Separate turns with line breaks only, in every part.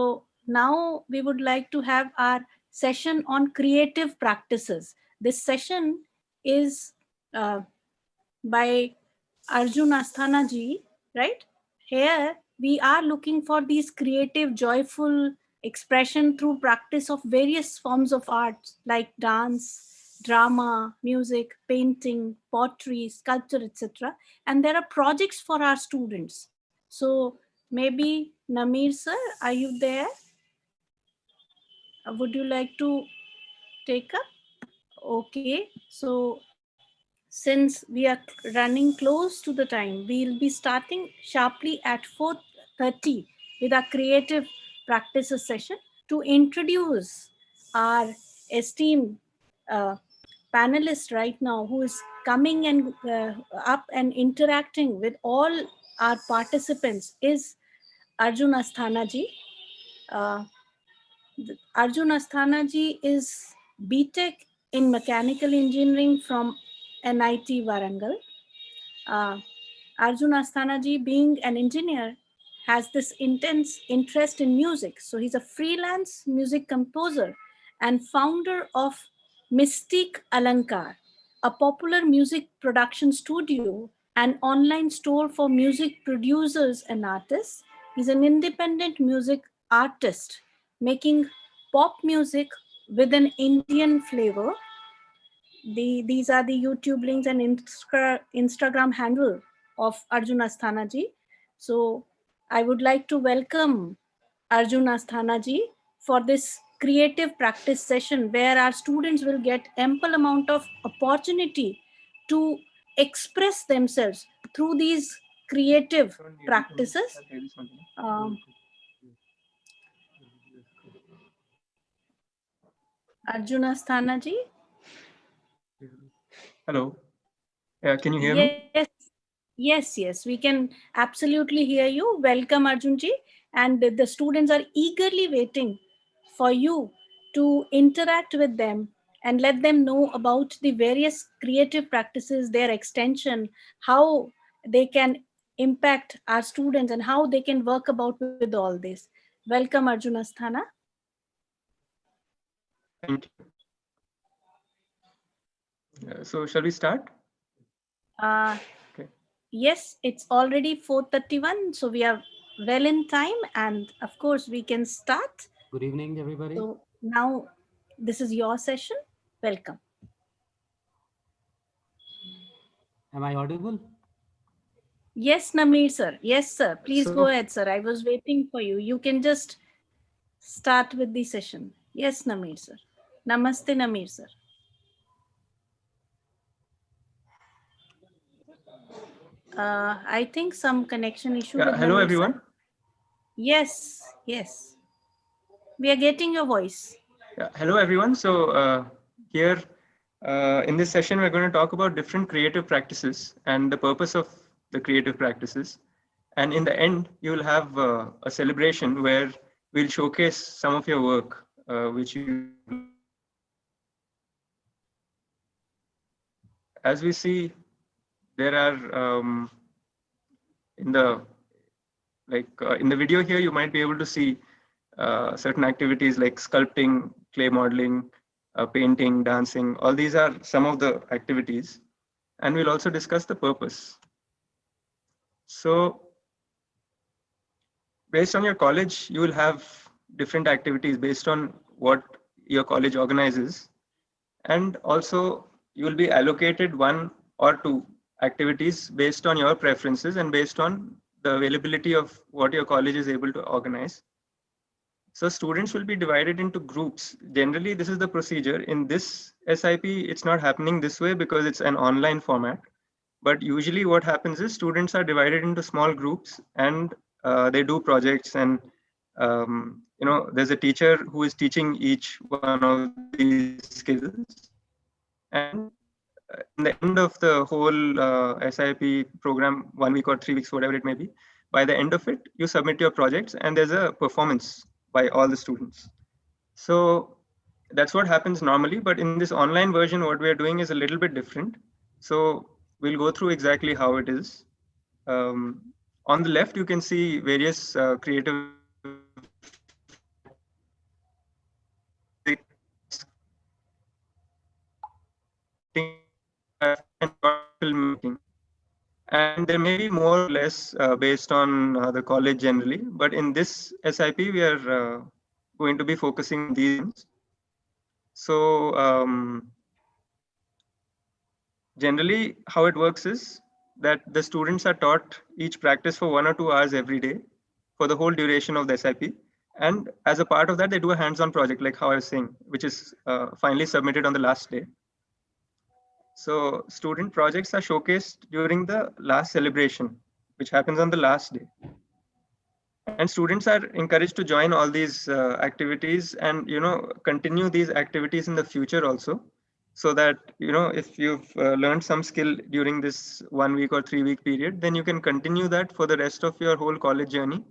So now we would like to have our session on creative practices. This session is by Arjun Asthana ji, right? Here we are looking for these creative, joyful expression through practice of various forms of art like dance, drama, music, painting, pottery, sculpture, etc. And there are projects for our students. So maybe Namir sir, are you there? Would you like to take up? Okay, so since we are running close to the time, we'll be starting sharply at 4:30 with our creative practices session to introduce our esteemed uh, panelist right now who is coming and up and interacting with all our participants is Arjun Asthana ji. Uh, Arjun Asthana ji is BTech in Mechanical Engineering from NIT Warangal. Uh, Arjun Asthana ji, being an engineer, has this intense interest in music. So he's a freelance music composer and founder of Mystique Alankar, a popular music production studio and online store for music producers and artists. He's an independent music artist making pop music with an Indian flavor. These are the YouTube links and Instagram handle of Arjun Asthana ji. So I would like to welcome Arjun Asthana ji for this creative practice session where our students will get ample amount of opportunity to express themselves through these creative practices. Arjun Asthana ji.
Hello. Can you hear me?
Yes, we can absolutely hear you. Welcome, Arjunji. And the students are eagerly waiting for you to interact with them and let them know about the various creative practices, their extension, how they can impact our students and how they can work about with all this. Welcome, Arjun Asthana.
Thank you. So shall we start?
Okay. Yes, it's already 4:31, so we are well in time, and of course we can start.
Good evening, everybody.
So now this is your session. Welcome.
Am I audible?
Yes, Namir sir. Yes, sir. Please go ahead, sir. I was waiting for you. You can just start with the session. Yes, Namir sir. Namaste, Namir sir. I think some connection issue with
hello,
Namir
everyone.
Sir. Yes. We are getting your voice.
Hello, everyone. So here in this session, we're going to talk about different creative practices and the purpose of the creative practices. And in the end, you will have a celebration where we'll showcase some of your work, which you. As we see, there are in the video here, you might be able to see certain activities like sculpting, clay modeling, painting, dancing. All these are some of the activities, and we'll also discuss the purpose. So based on your college, you will have different activities based on what your college organizes, and also you will be allocated one or two activities based on your preferences and based on the availability of what your college is able to organize. So students will be divided into groups. Generally, this is the procedure. In this SIP, it's not happening this way because it's an online format. But usually what happens is students are divided into small groups and they do projects, and there's a teacher who is teaching each one of these skills. And in the end of the whole SIP program, 1 week or 3 weeks, whatever it may be, by the end of it, you submit your projects and there's a performance by all the students. So that's what happens normally. But in this online version, what we're doing is a little bit different. So we'll go through exactly how it is. On the left, you can see various creative photography, and short filmmaking. And there may be more or less based on the college generally, but in this SIP, we are going to be focusing on these ones. So generally, how it works is that the students are taught each practice for 1 or 2 hours every day for the whole duration of the SIP. And as a part of that, they do a hands-on project, like how I was saying, which is finally submitted on the last day. So student projects are showcased during the last celebration, which happens on the last day. And students are encouraged to join all these activities and continue these activities in the future also, so that if you've learned some skill during this 1 week or 3 week period, then you can continue that for the rest of your whole college journey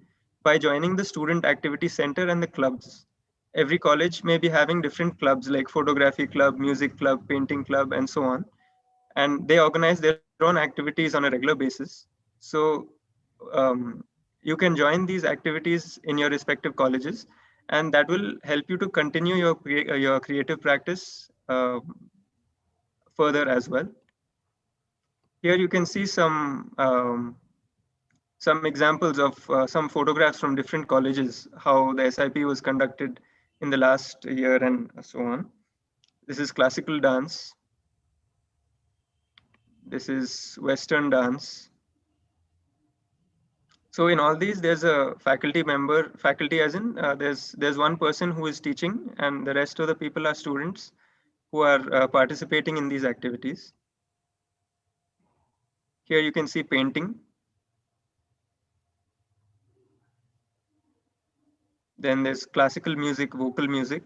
by joining the student activity center and the clubs. Every college may be having different clubs like photography club, music club, painting club, and so on, and they organize their own activities on a regular basis. So um, you can join these activities in your respective colleges, and that will help you to continue your creative practice further as well. Here you can see some examples of some photographs from different colleges, how the SIP was conducted in the last year and so on. This is classical dance. This is Western dance. So in all these, there's a faculty member, faculty as in there's one person who is teaching, and the rest of the people are students who are participating in these activities. Here you can see painting. Then there's classical music, vocal music,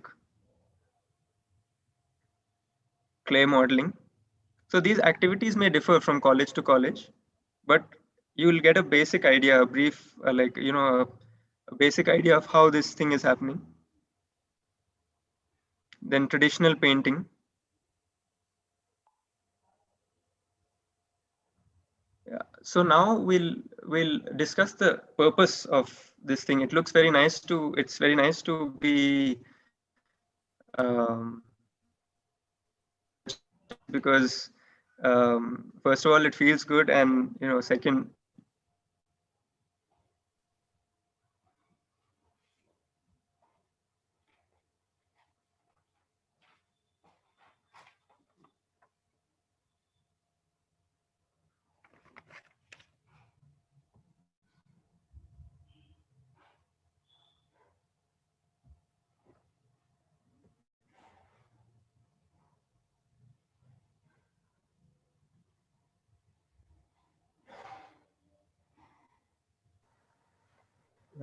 clay modeling. So these activities may differ from college to college, but you will get a basic idea, a brief, a basic idea of how this thing is happening. Then traditional painting. Yeah. So now we'll discuss the purpose of this thing. It's very nice to be because first of all it feels good, and second,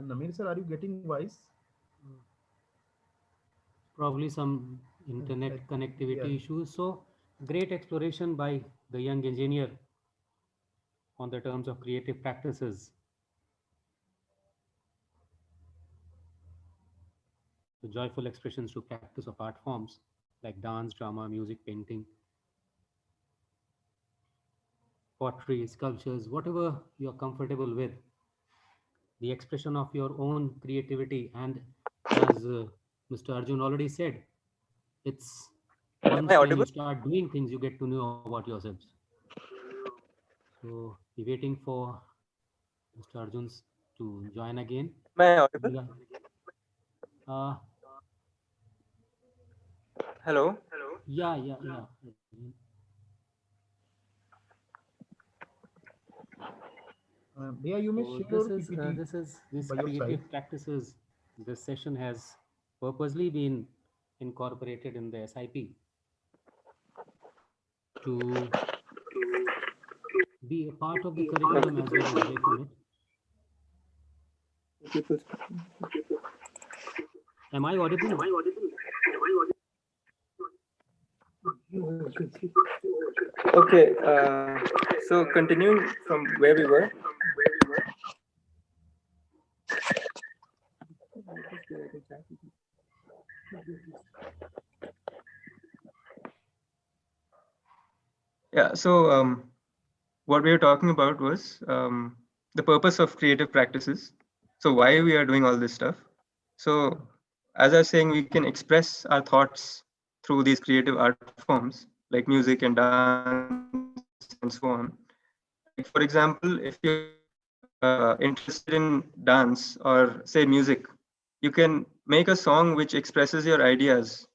Namir sir, are you getting voice?
Probably some internet connectivity issues. So great exploration by the young engineer on the terms of creative practices. The joyful expressions to practice of art forms like dance, drama, music, painting, pottery, sculptures, whatever you're comfortable with. The expression of your own creativity. And as Mr. Arjun already said, it's
am I
once when you
audible?
start doing things, you get to know about yourselves. So we're waiting for Mr. Arjun's to join again.
Am I audible?
Yeah. Uh,
Hello.
yeah.
Yeah, you may
So
share
this
your
is
PPT
this
by your side.
creative practices. This session has purposely been incorporated in the SIP to be a part of the curriculum as well as away from it. Am I audible?
Okay. So continuing from where we were. Yeah. So what we were talking about was the purpose of creative practices. So why we are doing all this stuff. So as I was saying, we can express our thoughts through these creative art forms. like music and dance and so on. Like for example, if you're interested in dance or say music, you can make a song which expresses your ideas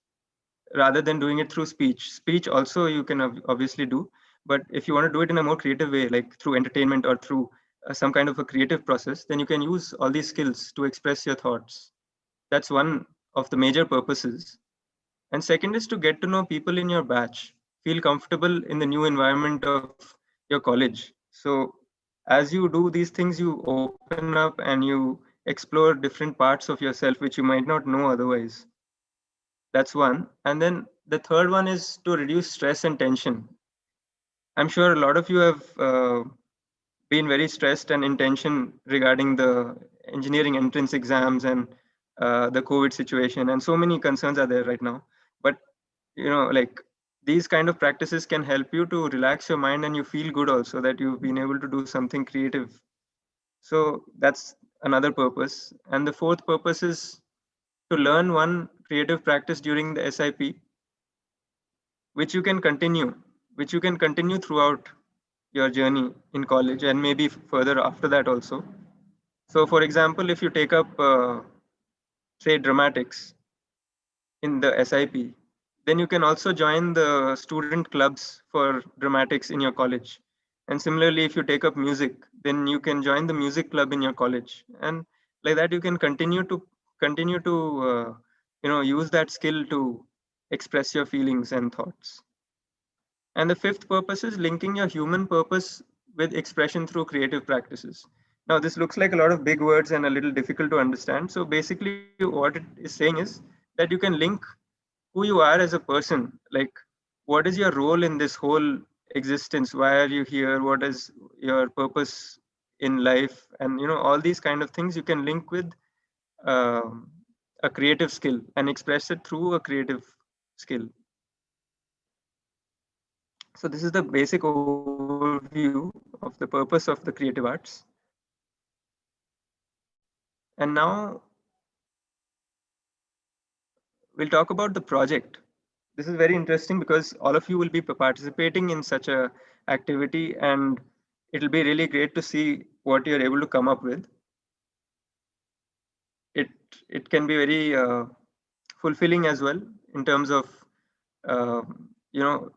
rather than doing it through speech. Speech also you can obviously do, but if you want to do it in a more creative way, like through entertainment or through some kind of a creative process, then you can use all these skills to express your thoughts. That's one of the major purposes. And second is to get to know people in your batch, feel comfortable in the new environment of your college. So as you do these things, you open up and you explore different parts of yourself which you might not know otherwise. That's one. And then the third one is to reduce stress and tension. I'm sure a lot of you have been very stressed and in tension regarding the engineering entrance exams and the COVID situation, and so many concerns are there right now. But like these kind of practices can help you to relax your mind and you feel good also that you've been able to do something creative. So that's another purpose. And the fourth purpose is to learn one creative practice during the SIP, which you can continue, which you can continue throughout your journey in college and maybe further after that also. So, for example, if you take up, say, dramatics in the SIP, then you can also join the student clubs for dramatics in your college. And similarly, if you take up music, then you can join the music club in your college. And like that, you can continue to use that skill to express your feelings and thoughts. And the fifth purpose is linking your human purpose with expression through creative practices. Now, this looks like a lot of big words and a little difficult to understand. So, basically, what it is saying is that you can link who you are as a person, like what is your role in this whole existence? Why are you here? What is your purpose in life? And all these kind of things you can link with um, a creative skill and express it through a creative skill. So this is the basic overview of the purpose of the creative arts. And now we'll talk about the project. This is very interesting because all of you will be participating in such a activity, and it'll be really great to see what you're able to come up with. It it can be very fulfilling as well in terms of uh,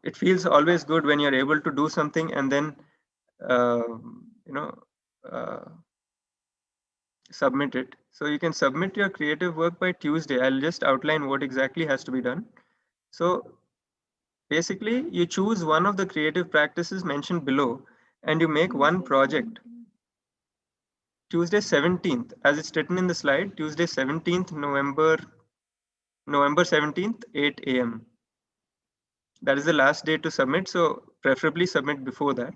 it feels always good when you're able to do something and then uh, you know uh, submit it. So you can submit your creative work by Tuesday. I'll just outline what exactly has to be done. So basically, you choose one of the creative practices mentioned below and you make one project. Tuesday 17th, as it's written in the slide, Tuesday 17th, November 17th, 8 a.m. That is the last day to submit. So preferably submit before that.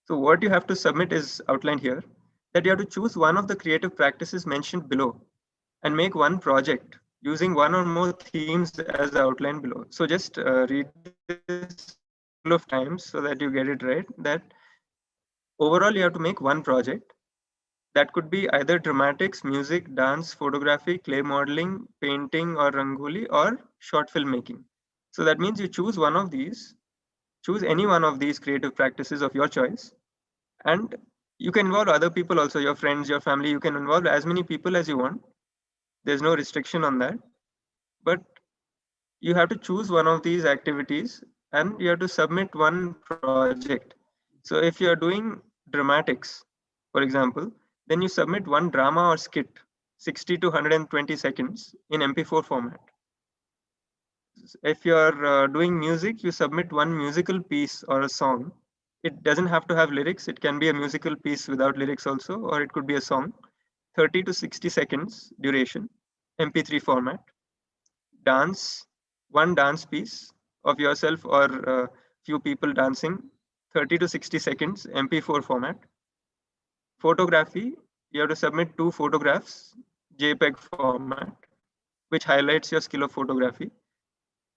So what you have to submit is outlined here, that you have to choose one of the creative practices mentioned below and make one project using one or more themes as outlined below. So just read this couple of times so that you get it right, that overall you have to make one project. That could be either dramatics, music, dance, photography, clay modeling, painting or rangoli, or short film making. So that means you choose one of these, choose any one of these creative practices of your choice, and you can involve other people also, your friends, your family. You can involve as many people as you want. There's no restriction on that. But you have to choose one of these activities and you have to submit one project. So if you're doing dramatics, for example, then you submit one drama or skit, 60 to 120 seconds in MP4 format. If you're doing music, you submit one musical piece or a song. It doesn't have to have lyrics. It can be a musical piece without lyrics also, or it could be a song, 30 to 60 seconds duration, MP3 format. Dance, one dance piece of yourself or few people dancing, 30 to 60 seconds, MP4 format. Photography, you have to submit 2 photographs, JPEG format, which highlights your skill of photography.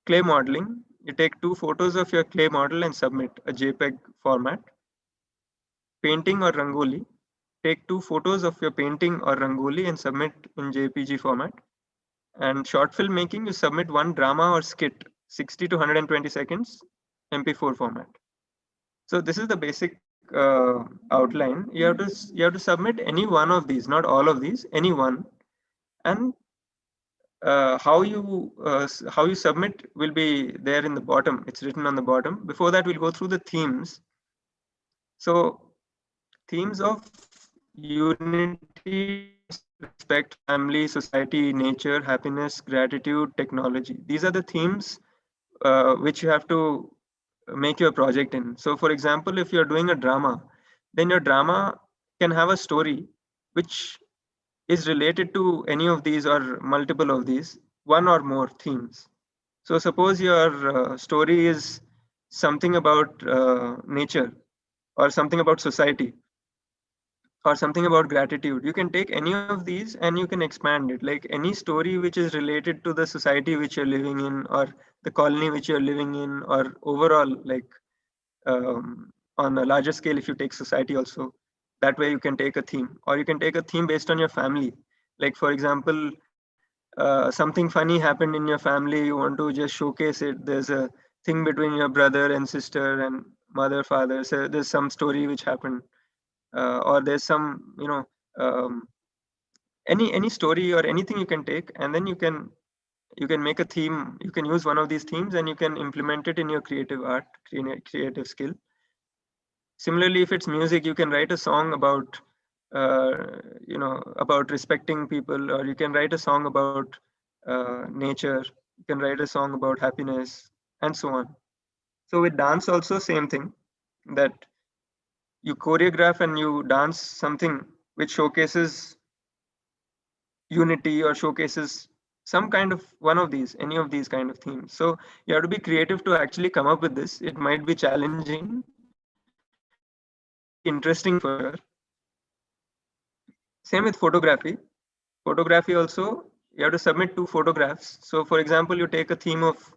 Clay modeling, you take 2 photos of your clay model and submit a JPEG format. Painting or rangoli, take 2 photos of your painting or rangoli and submit in JPG format. And short film making, you submit one drama or skit, 60 to 120 seconds, MP4 format. So this is the basic outline. You have to submit any one of these, not all of these, any one, and how you submit will be there in the bottom. It's written on the bottom. Before that, we'll go through the themes. So themes of unity, trust, respect, family, society, nature, happiness, gratitude, technology. These are the themes which you have to make your project in. So for example, if you're doing a drama, then your drama can have a story which is related to any of these or multiple of these, one or more themes. So suppose your story is something about nature or something about society or something about gratitude. You can take any of these and you can expand it, like any story which is related to the society which you're living in or the colony which you're living in, or overall, like on a larger scale, if you take society also, that way you can take a theme, or you can take a theme based on your family. Like for example, something funny happened in your family, you want to just showcase it. There's a thing between your brother and sister and mother, father, so there's some story which happened, or there's some, um, any story or anything you can take, and then you can make a theme. You can use one of these themes and you can implement it in your creative art, creative skill. Similarly, if it's music, you can write a song about about respecting people, or you can write a song about nature, you can write a song about happiness, and so on. So with dance also, same thing, that you choreograph and you dance something which showcases unity or showcases some kind of one of these, any of these kind of themes. So you have to be creative to actually come up with this. It might be challenging, it might be interesting for sure. Same with photography. Photography also, you have to submit 2 photographs. So for example, you take a theme of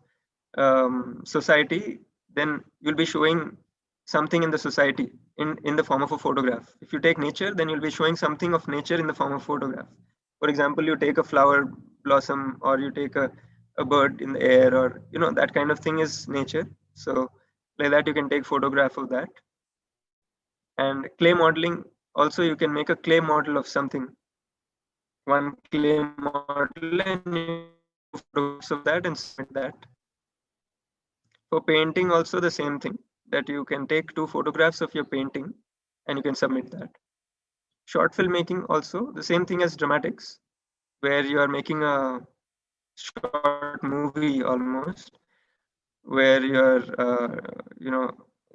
society, then you'll be showing something in the society in the form of a photograph. If you take nature, then you'll be showing something of nature in the form of photograph. For example, you take a flower blossom, or you take a bird in the air, or that kind of thing is nature. So like that, you can take photograph of that. And clay modeling also, you can make a clay model of something, one clay model, and you can take 2 photographs of that and submit that. For painting also the same thing, that you can take 2 photographs of your painting and you can submit that. Short filmmaking also the same thing as dramatics, where you are making a short movie almost, where you're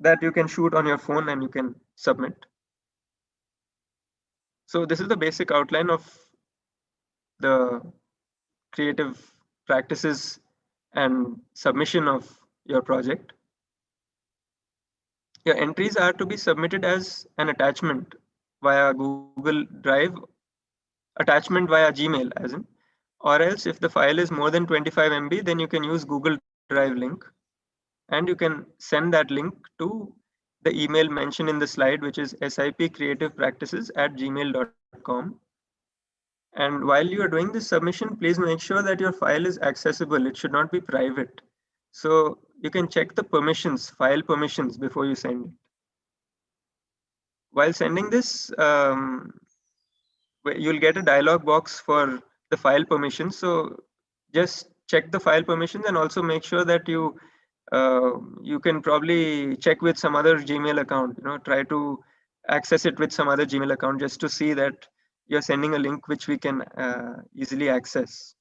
that you can shoot on your phone and you can submit. So this is the basic outline of the creative practices and submission of your project. Your entries are to be submitted as an attachment via Google Drive, attachment via Gmail, as in, or else if the file is more than 25 MB, then you can use Google Drive link, and you can send that link to the email mentioned in the slide, which is SIPCREATIVEPRACTICES@gmail.com. And while you are doing this submission, please make sure that your file is accessible. It should not be private. So you can check the permissions, file permissions, before you send it. While sending this, you'll get a dialog box for the file permissions. So just check the file permissions, and also make sure that you can probably check with some other Gmail account. Try to access it with some other Gmail account, just to see that you're sending a link which we can easily access.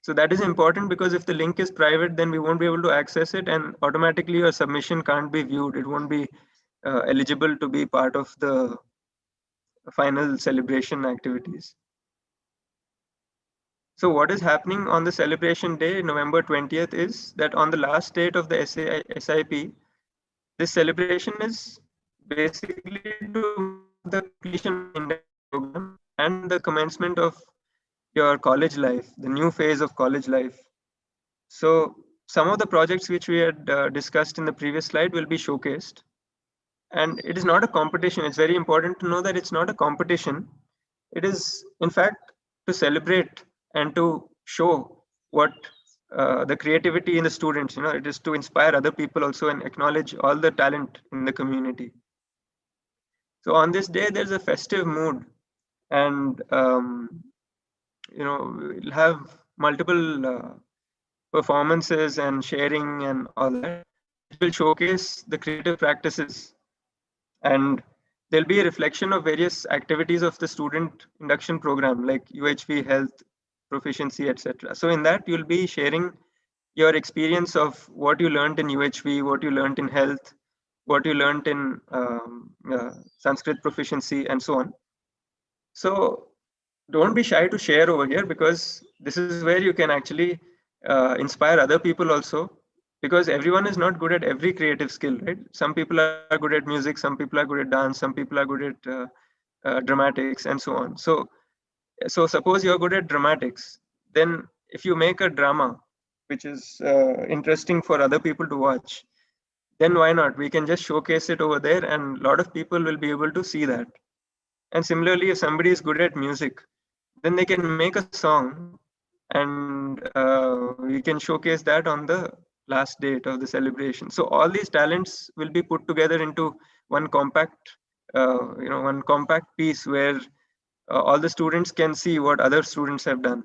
So that is important, because if the link is private, then we won't be able to access it, and automatically your submission can't be viewed. It won't be eligible to be part of the final celebration activities. So what is happening on the celebration day, November 20th, is that on the last date of the SIP, this celebration is basically to mark the completion of the induction program and the commencement of your college life, the new phase of college life. So some of the projects which we had discussed in the previous slide will be showcased. And it is not a competition. It's very important to know that it's not a competition. It is, in fact, to celebrate and to show what the creativity in the students. It is to inspire other people also and acknowledge all the talent in the community. So on this day, there's a festive mood, and we'll have multiple performances and sharing and all that, which will showcase the creative practices. And there'll be a reflection of various activities of the student induction program, like UHV, health, proficiency, etc. So in that, you'll be sharing your experience of what you learned in UHV, what you learned in health, what you learned in Sanskrit proficiency, and so on. So don't be shy to share over here, because this is where you can actually inspire other people also, because everyone is not good at every creative skill, right? Some people are good at music, some people are good at dance, some people are good at dramatics, and so on. So suppose you're good at dramatics, then if you make a drama which is interesting for other people to watch, then why not? We can just showcase it over there, and a lot of people will be able to see that. And similarly, if somebody is good at music, then they can make a song, and we can showcase that on the last date of the celebration. So all these talents will be put together into one compact, one compact piece where all the students can see what other students have done.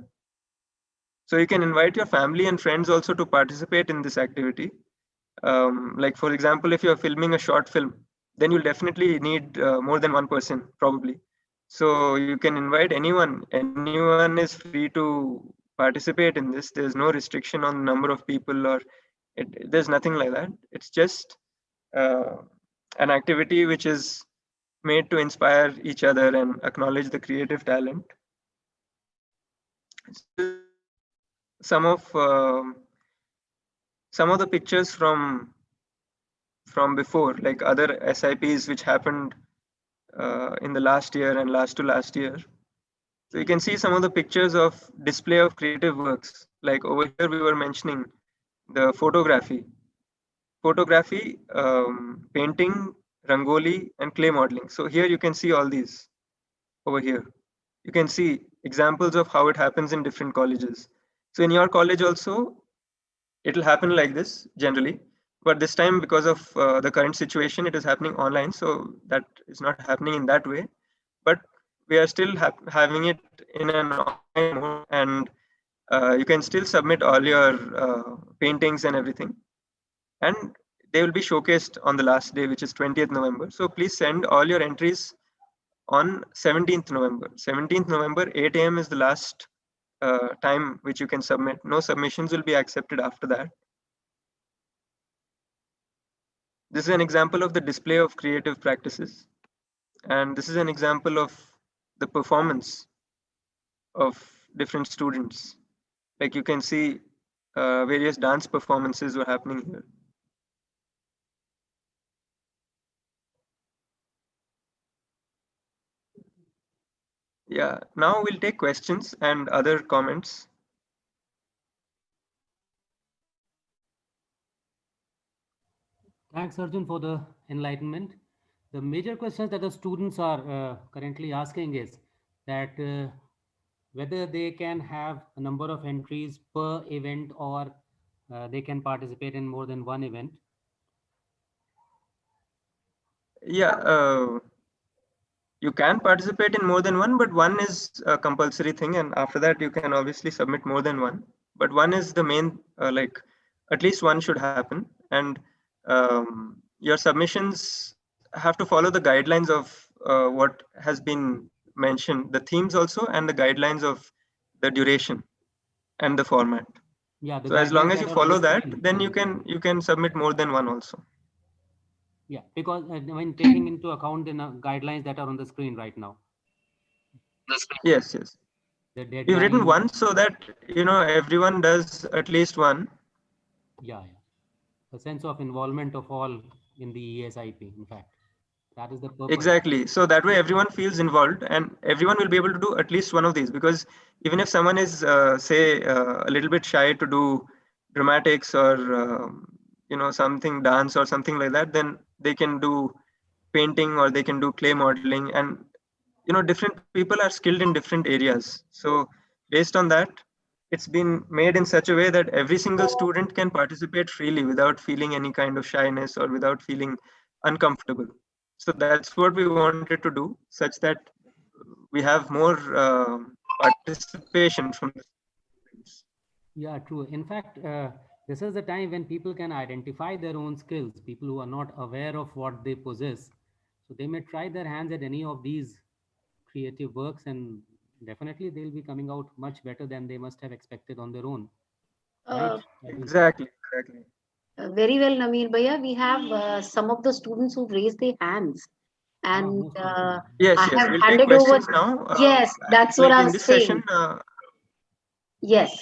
So you can invite your family and friends also to participate in this activity. Like for example, if you're filming a short film, then you'll definitely need more than one person probably. So you can invite anyone. Anyone is free to participate in this. There's no restriction on number of people, or there's nothing like that. It's just uh, an activity which is made to inspire each other and acknowledge the creative talent. So this is some of the pictures from before, like other SIPs which happened in the last year and last to last year. So you can see some of the pictures of display of creative works. Like over here, we were mentioning the photography, painting, rangoli, and clay modeling. So here you can see all these over here. You can see examples of how it happens in different colleges. So in your college also, it'll happen like this generally, but this time because of the current situation, it is happening online, so that is not happening in that way. But we are still having it in an online mode, and you can still submit all your paintings and everything, and they will be showcased on the last day, which is 20th November. So please send all your entries on 17th November. 17th November, 8 a.m. is the last time which you can submit. No submissions will be accepted after that. This is an example of the display of creative practices. And this is an example of the performance of different students. Like you can see various dance performances were happening here. Yeah, now we'll take questions and other comments.
Thanks, Arjun, for the enlightenment. The major questions that the students are currently asking is that whether they can have a number of entries per event, or they can participate in more than one event.
Yeah, you can participate in more than one, but one is a compulsory thing, and after that you can obviously submit more than one. But one is the main, like at least one should happen, and your submissions have to follow the guidelines of what has been mentioned, the themes also, and the guidelines of the duration and the format.
Yeah, the
So as long
guidelines
as you
that are on the
follow that,
screen.
then you can submit more than one also.
Yeah, because I mean, taking into account the guidelines that are on the screen right now,
Yes, yes.
the
We've written
deadline.
one so that everyone does at least one.
Yeah, yeah. A sense of involvement of all in the ESIP, in fact. That is the purpose.
Exactly. So that way everyone feels involved, and everyone will be able to do at least one of these, because even if someone is say a little bit shy to do dramatics or something dance or something like that, then they can do painting or they can do clay modeling, and different people are skilled in different areas. So based on that, it's been made in such a way that every single student can participate freely without feeling any kind of shyness or without feeling uncomfortable. So that's what we wanted to do, such that we have more participation from the students.
Yeah, true. In fact, this is the time when people can identify their own skills, people who are not aware of what they possess. So they may try their hands at any of these creative works, and definitely they'll be coming out much better than they must have expected on their own. Right,
Uh,
Arjun sir?
Exactly, exactly.
Very well, Nameer Bhaiya. We have some of the students who've raised their hands,
Ah,
and
most welcome.
Yes,
I
yes.
have
We'll take
handed over.
questions now.
Yes, that's what
Like
I
in
was
this
saying.
session,
Yes.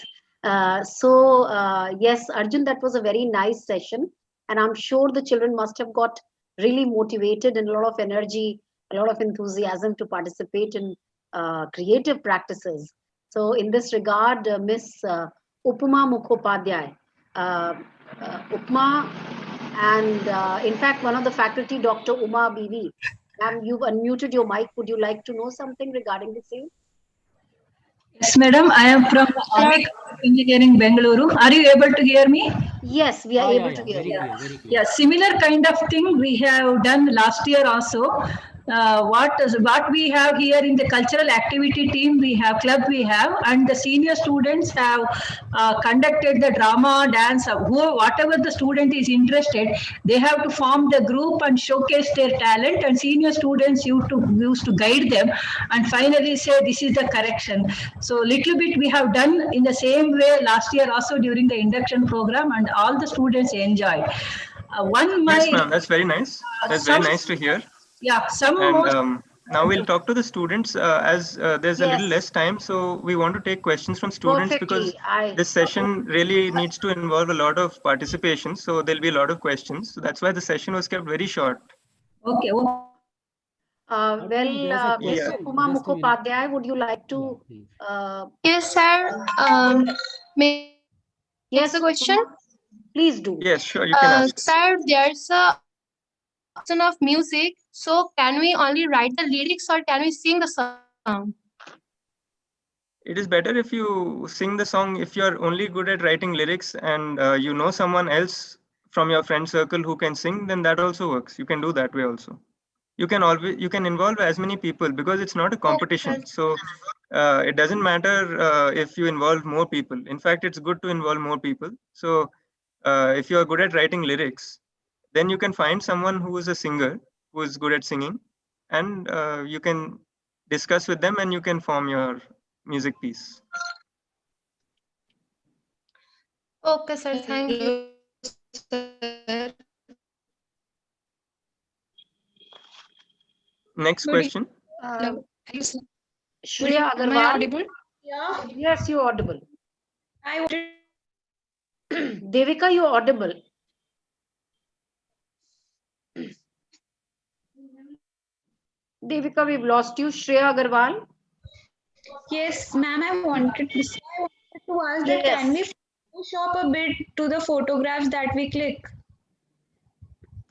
Yes, Arjun, that was a very nice session. And I'm sure the children must have got really motivated and a lot of energy, a lot of enthusiasm to participate in creative practices. So, in this regard, Miss Upma Mukhopadhyay, uh, Upma, and in fact, one of the faculty, Dr. Uma Bibi, ma'am, you've unmuted your mic. Would you like to know something regarding the same?
Yes, madam. I am from Army Engineering, Bengaluru. Are you able to hear me?
Yes, we are
Yeah,
able to
yeah,
hear
very
you.
clear, very clear.
Yeah, similar kind of thing we have done last year also. What we have here in the cultural activity team, we have club we have, and the senior students have conducted the drama, dance, who whatever the student is interested, they have to form the group and showcase their talent, and senior students used to guide them, and finally say this is the correction. So little bit we have done in the same way last year also during the induction program, and all the students enjoyed. One
yes,
my
ma'am. That's very nice. That's very
some
nice to hear.
yeah some
And
most
now we'll talk to the students as there's a little
Yes,
less time. So we want to take questions from students because
perfectly. I
this session really needs to involve a lot of participation. So there'll be a lot of questions. So that's why the session was kept very short.
okay.
Arjun, there's a
Miss
Yeah.
question.
Upma
Just a minute.
Mukhopadhyay, would you like
Yeah,
to?
please.
Uh,
Yes, sir. May I ask a question?
yes, Upma, please do.
Yes, sure. You can ask.
Sir, there's a option of music. So can we only write the lyrics or can we sing the song?
It is better if you sing the song if you're only good at writing lyrics and you know someone else from your friend circle who can sing, then that also works. You can do that way also. You can involve as many people because it's not a
Okay, sir.
competition. So it doesn't matter if you involve more people. In fact, it's good to involve more people. So if you are good at writing lyrics, then you can find someone who is a singer who is good at singing, and you can discuss with them and you can form your music piece.
Okay, sir. Thank you, sir.
Next
Good
question.
Hello.
Uh,
Hello, sir. Good
Shreya
evening. Am I
Agarwal,
audible?
yes, you're audible.
I wanted
Devika, you're audible. Devika, we've lost you. Shreya Agarwal,
Yes, ma'am, I wanted to ask that can we
yes.
Photoshop a bit to the photographs that we click?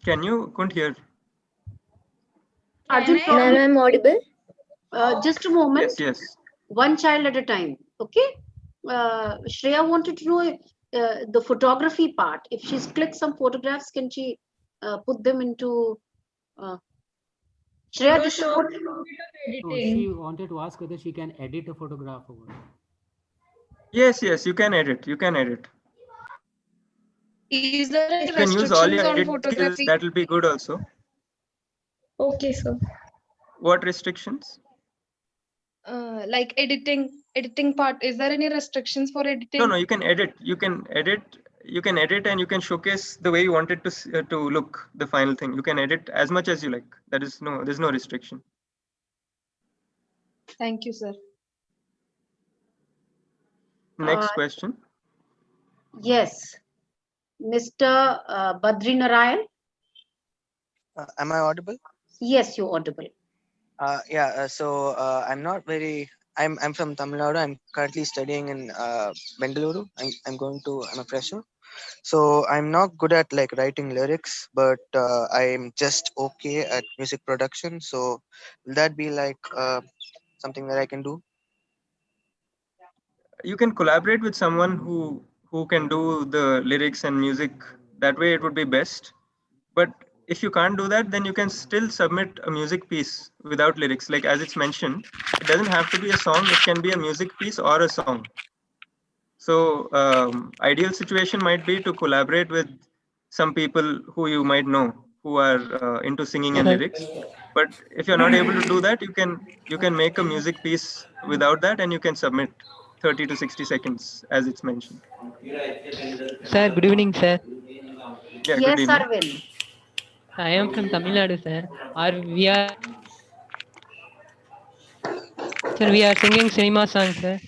Can you couldn't hear?
Can
Arjun,
I?
probably
Ma'am, I'm audible.
just a
Yes,
moment.
yes.
One child at a time. Okay. Shreya wanted to know the photography part. If she's clicked some photographs, can she put them into? Uh, Shreya, this is
Photoshop
what.
a bit of
No, she
editing.
wanted to ask whether she can edit a photograph or what.
Yes, yes, you can edit. You can edit.
is there any
You can use all
restrictions
your
on
editing skills.
photography?
That will be good also.
Okay, sir.
What restrictions?
Like editing part. Is there any restrictions for
No,
editing?
no, you can edit. You can edit and you can showcase the way you want it to look, the final thing. You can edit as much as you like. There's no restriction.
Thank you, sir.
Uh,
Next question.
yes, Mr. Badri Narayan.
Am I audible?
Yes, you're audible.
Yeah. I'm not very. I'm from Tamil Nadu. I'm currently studying in Bengaluru. I'm a fresher. So I'm not good at like writing lyrics, but I'm just okay at music production. So will that be like something that I can do?
you can collaborate with someone who can do the lyrics and music. That way it would be best. But if you can't do that, then you can still submit a music piece without lyrics. Like as it's mentioned, it doesn't have to be a song, it can be a music piece or a song. So ideal situation might be to collaborate with some people who you might know who are into singing and lyrics. But if you're not able to do that, you can make a music piece without that, and you can submit 30 to 60 seconds as it's mentioned.
Sir, good evening, sir.
Yeah, good
Yes,
evening.
Arvind.
I am from Tamil Nadu, sir. We are sir. We are singing cinema songs, sir.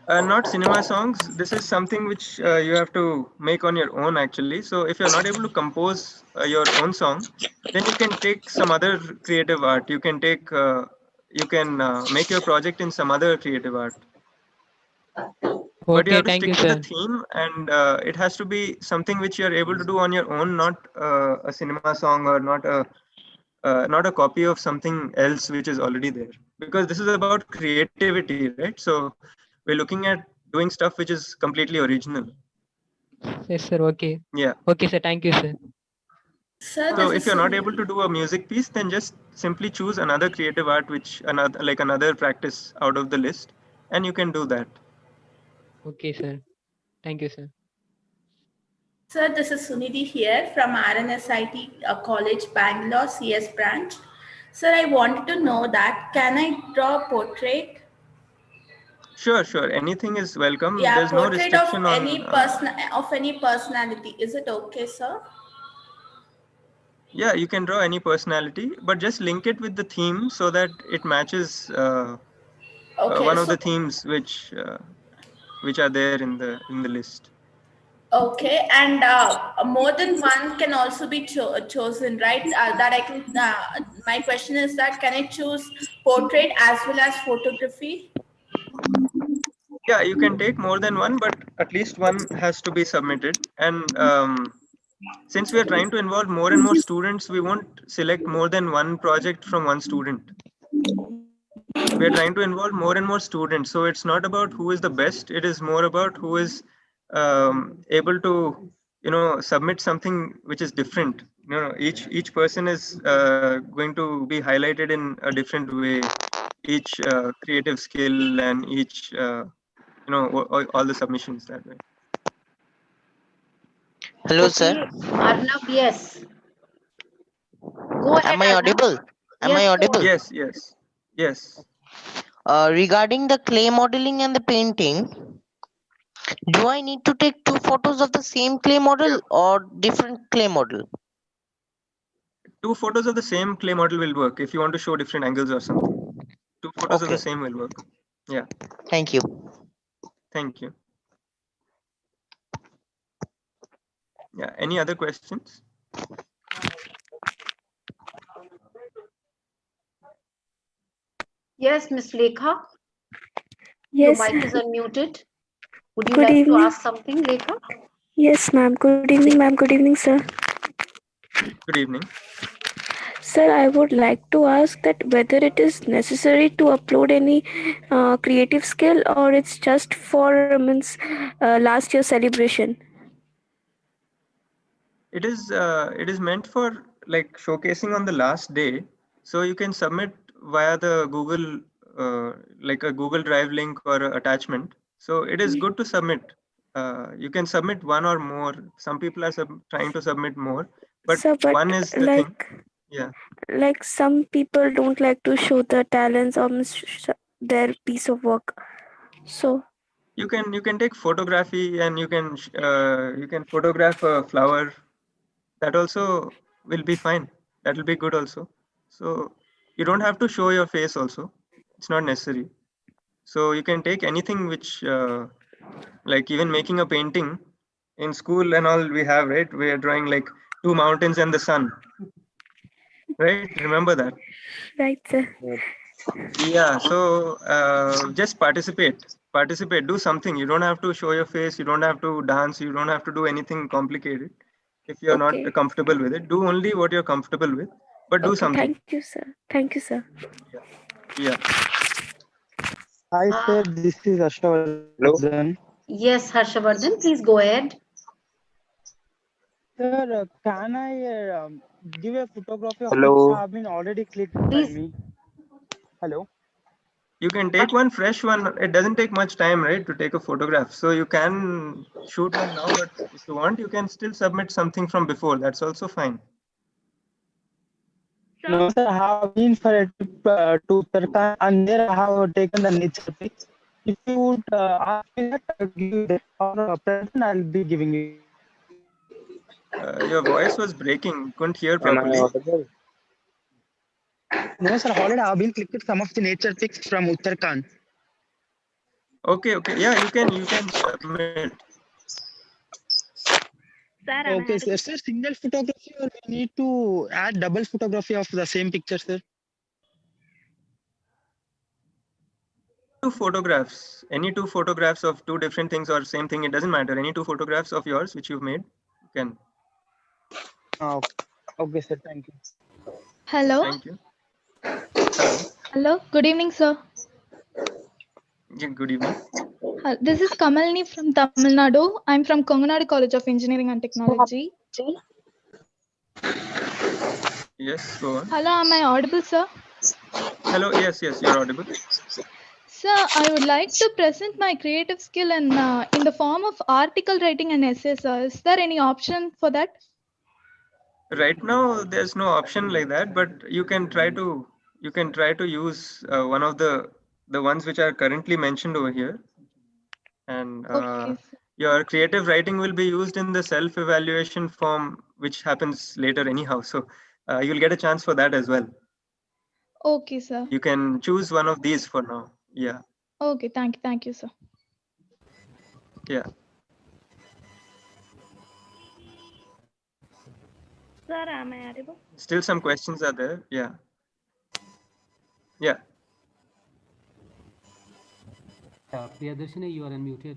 Not cinema songs. This is something which you have to make on your own actually. So if you're not able to compose your own song, then you can take some other creative art. You can make your project in some other creative art. But you
Okay,
have to
thank you,
stick to the
sir.
theme, and it has to be something which you're able to do on your own, not a cinema song or not a copy of something else which is already there. Because this is about creativity, right? So we're looking at doing stuff which is completely original.
Yes, sir. Okay.
Yeah.
Okay, sir. Thank you, sir.
Sir,
So
this
if
is
you're not
Sunil.
able to do a music piece, then just simply choose another creative art, which another practice out of the list, and you can do that.
Okay, sir. Thank you, sir.
Sir, this is Sunidhi here from RNSIT College, Bangalore, CS branch. Sir, I wanted to know that can I draw a portrait?
Sure, sure. Anything is welcome.
Yeah,
There's no
portrait of
restriction
any
on.
personality. Is it okay, sir?
Yeah, you can draw any personality, but just link it with the theme so that it matches
Okay,
one of
so
the themes which are there in the list.
okay, and more than one can also be chosen, right? That I can. My question is that can I choose portrait as well as photography?
Yeah, you can take more than one, but at least one has to be submitted. And since we are trying to involve more and more students, we won't select more than one project from one student. We are trying to involve more and more students, so it's not about who is the best. It is more about who is able to submit something which is different. Each person is going to be highlighted in a different way, each creative skill and each all the submissions that way.
Hello, sir.
Okay, Arnav, yes. Go ahead,
Am I
Arnav.
audible? Am
Yes,
I
go
audible?
on.
Yes.
Regarding the clay modeling and the painting, do I need to take two photos of the same clay
Yeah,
model or different clay model?
two photos of the same clay model will work if you want to show different angles or something. Two photos of the
Okay,
same will work. Yeah,
thank you.
thank you. Yeah, any other questions?
Yes, Miss Lekha, your
Yes,
mic is unmuted. Would you
good
like to
evening.
ask something, Lekha?
Yes, ma'am. Good evening, ma'am. Good evening, sir.
Good evening.
Sir, I would like to ask that whether it is necessary to upload any creative skill or it's just for last year's celebration.
It is meant for like showcasing on the last day, so you can submit via the Google like a Google Drive link or a attachment. So it is good to submit. You can submit one or more. Some people are trying to submit more, but
Sir, but
one is the thing. Yeah,
like some people don't like to show their talents or their piece of work. So
you can take photography, and you can photograph a flower. That also will be fine. That will be good also. So you don't have to show your face also. It's not necessary. So you can take anything which like even making a painting in school and all we have, right? We are drawing like two mountains and the sun, right? Remember that?
right, sir.
Yeah, so just participate, do something. You don't have to show your face, you don't have to dance, you don't have to do anything complicated. If you're not
Okay.
comfortable with it, do only what you're comfortable with, but do
Okay.
something.
Thank you, sir. Thank you, sir.
Yeah.
Hi, sir. This is Harshavardhan.
Yes, Harshavardhan, please go ahead.
Sir, can I give a photography of which
Hello.
have been already clicked by
Please.
me? Hello.
You can take one fresh one. It doesn't take much time, right, to take a photograph. So you can shoot one now, but if you want, you can still submit something from before. That's also fine.
No, sir. I have been for a trip to Uttarakhand, and there I have taken the nature pics. If you would ask me that, I'll give you that. Or present, I'll be giving you.
Your voice was breaking. Couldn't hear
Am I
properly.
audible? No, sir. Already I have been clicked some of the nature pics from Uttarakhand.
Okay, okay. Yeah, you can submit.
Okay, sir. Sir, single photography, or we need to add double photography of the same picture, sir?
Any two photographs of two different things or same thing, it doesn't matter. Any two photographs of yours which you've made, you can.
Okay, sir. Thank you.
Hello.
Thank you. Hello.
Hello. Good evening, sir.
Yeah, good evening.
This is Kamalini from Tamil Nadu. I'm from Konganadu College of Engineering and Technology.
Yes, go on.
Hello, am I audible, sir?
Hello. Yes, you're audible.
Sir, I would like to present my creative skill in the form of article writing and essays. Is there any option for that?
Right now, there's no option like that, but you can try to use one of the ones which are currently mentioned over here, and
Okay,
your creative writing will be used in the self-evaluation form, which happens later anyhow. So you'll get a chance for that as well.
Okay, sir.
You can choose one of these for now. Yeah,
Okay, thank you, sir.
yeah.
Sir, am I audible?
Still some questions are there. Yeah, yeah.
Priyadarshini, you are unmuted.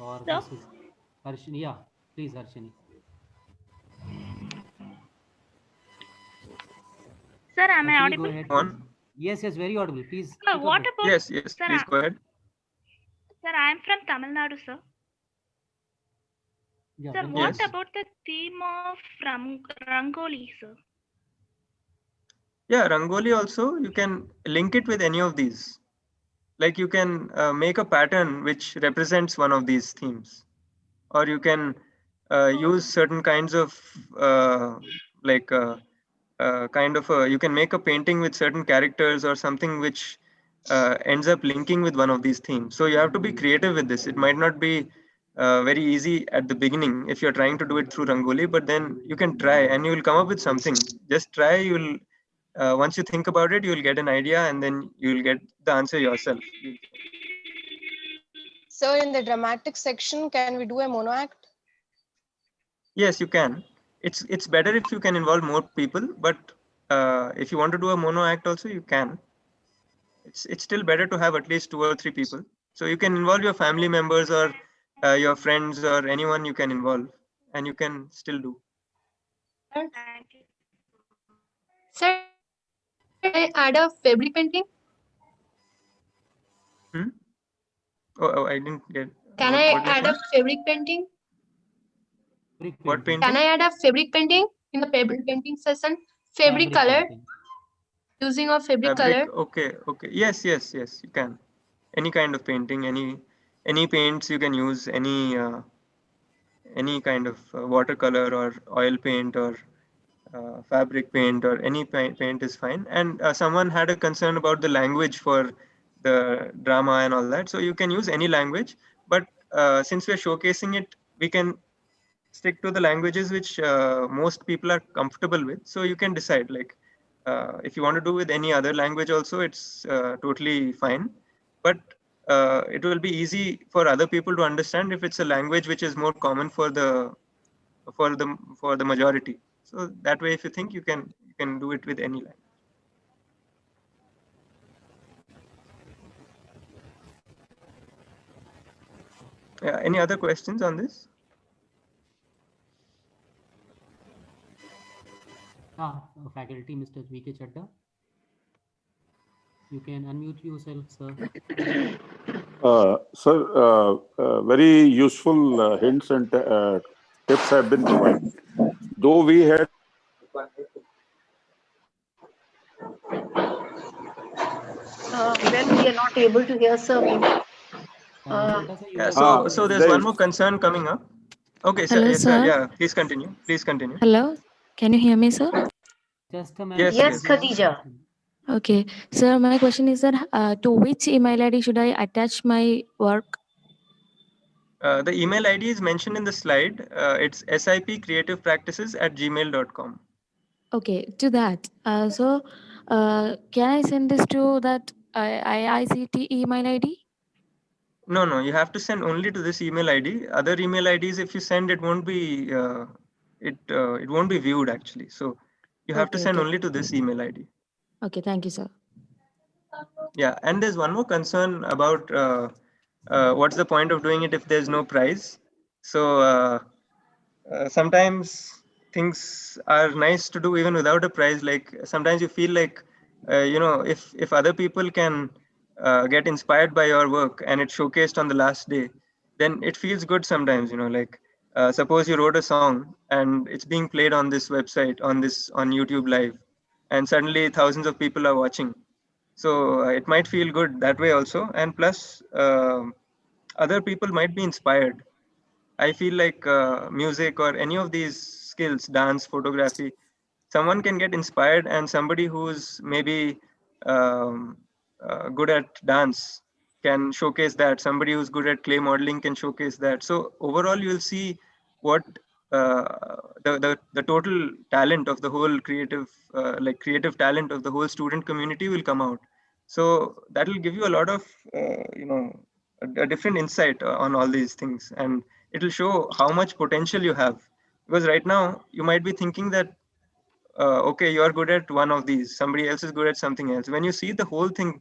Or
Sir?
this is Harshini. Yeah, please, Harshini.
Sir, am I
Harshini,
audible?
go ahead,
On.
please. Yes, very audible. Please.
Sir,
Speak up
what
bit.
about...
Yes,
Sir,
please go ahead.
Sir, I am from Tamil Nadu, sir.
Yeah,
Sir,
very
what
good.
about the theme of Rangoli, sir?
Yeah, Rangoli also, you can link it with any of these. Like you can make a pattern which represents one of these themes, or you can use certain kinds of like you can make a painting with certain characters or something which ends up linking with one of these themes. So you have to be creative with this. It might not be very easy at the beginning if you're trying to do it through Rangoli, but then you can try and you will come up with something. Just try. You'll once you think about it, you'll get an idea, and then you'll get the answer yourself.
So in the dramatic section, can we do a mono act?
Yes, you can. It's better if you can involve more people, but if you want to do a mono act also, you can. It's still better to have at least 2 or 3 people. So you can involve your family members or your friends or anyone you can involve, and you can still do.
Sir, can I add a fabric painting?
Hmm? Oh, I didn't get.
Can
What
I
did you
add
say?
a fabric painting?
What
Can
painting?
I add a fabric painting in the fabric painting session? Fabric color.
Painting.
Using a fabric
Fabric.
color.
Okay. Yes. You can. Any kind of painting, any paints you can use, any kind of watercolor or oil paint or fabric paint or any paint is fine. And someone had a concern about the language for the drama and all that, so you can use any language, but since we're showcasing it, we can stick to the languages which most people are comfortable with. So you can decide, like if you want to do with any other language also, it's totally fine, but it will be easy for other people to understand if it's a language which is more common for the majority. So that way, if you think, you can do it with any language. Yeah, any other questions on this?
Faculty, Mr. V.K. Chadda. You can unmute yourself, sir.
Sir, very useful hints and tips have been provided. Though we had
Well, we are not able to hear, sir. Maybe.
Yeah. So there's one more concern coming up. Okay, sir.
Hello,
Yes, sir.
sir.
Yeah. Please continue. Please continue.
Hello, can you hear me, sir?
Just a
Yes.
Yes,
Yes.
Khadija.
Okay, sir. My question is that to which email ID should I attach my work?
The email ID is mentioned in the slide. It's SIPCREATIVEPRACTICES@gmail.com.
Okay, to that. Can I send this to that IICT email ID?
No, you have to send only to this email ID. Other email IDs, if you send, it won't be it won't be viewed actually. So you have to send only to this email ID.
Okay, thank you, sir.
Yeah, and there's one more concern about what's the point of doing it if there's no prize. So sometimes things are nice to do even without a prize. Like sometimes you feel like if other people can get inspired by your work and it's showcased on the last day, then it feels good sometimes. Like suppose you wrote a song and it's being played on this website, on YouTube live, and suddenly thousands of people are watching. So it might feel good that way also, and plus other people might be inspired. I feel like music or any of these skills, dance, photography, someone can get inspired, and somebody who's maybe um, good at dance can showcase that. Somebody who's good at clay modeling can showcase that. So overall, you'll see what the total talent of the whole creative talent of the whole student community will come out. So that will give you a lot of a different insight on all these things, and it will show how much potential you have. Because right now you might be thinking that okay, you're good at one of these, somebody else is good at something else. When you see the whole thing,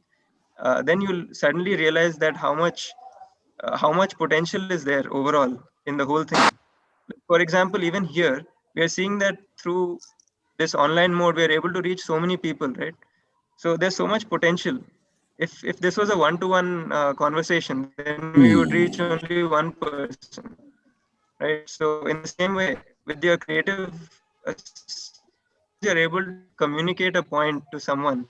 then you'll suddenly realize that how much potential is there overall in the whole thing. For example, even here we are seeing that through this online mode we are able to reach so many people, right? So there's so much potential. If this was a one-to-one conversation, then we would reach only one person, right? So in the same way, with your creative skills, suppose you're able to communicate a point to someone,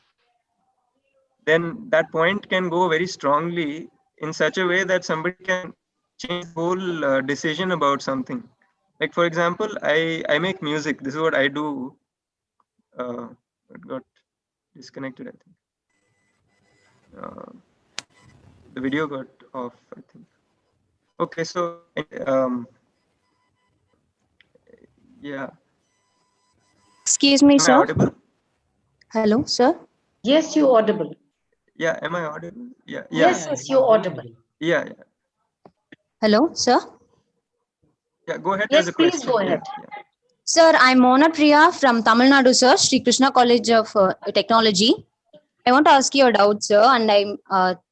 then that point can go very strongly in such a way that somebody can change the whole decision about something. Like for example, I make music. This is what I do. It got disconnected, I think. The video got off, I think. Okay, so yeah.
Excuse me,
Am I
sir.
audible?
Hello, sir.
Yes, you're audible.
Yeah, am I audible? Yeah.
Yes, you're audible.
Yeah.
Hello, sir.
Yeah, go ahead.
Yes,
There's a
please
question.
go ahead.
Yeah.
Sir, I'm Mona Priya from Tamil Nadu, sir, Sri Krishna College of Technology. I want to ask you a doubt, sir, and I'm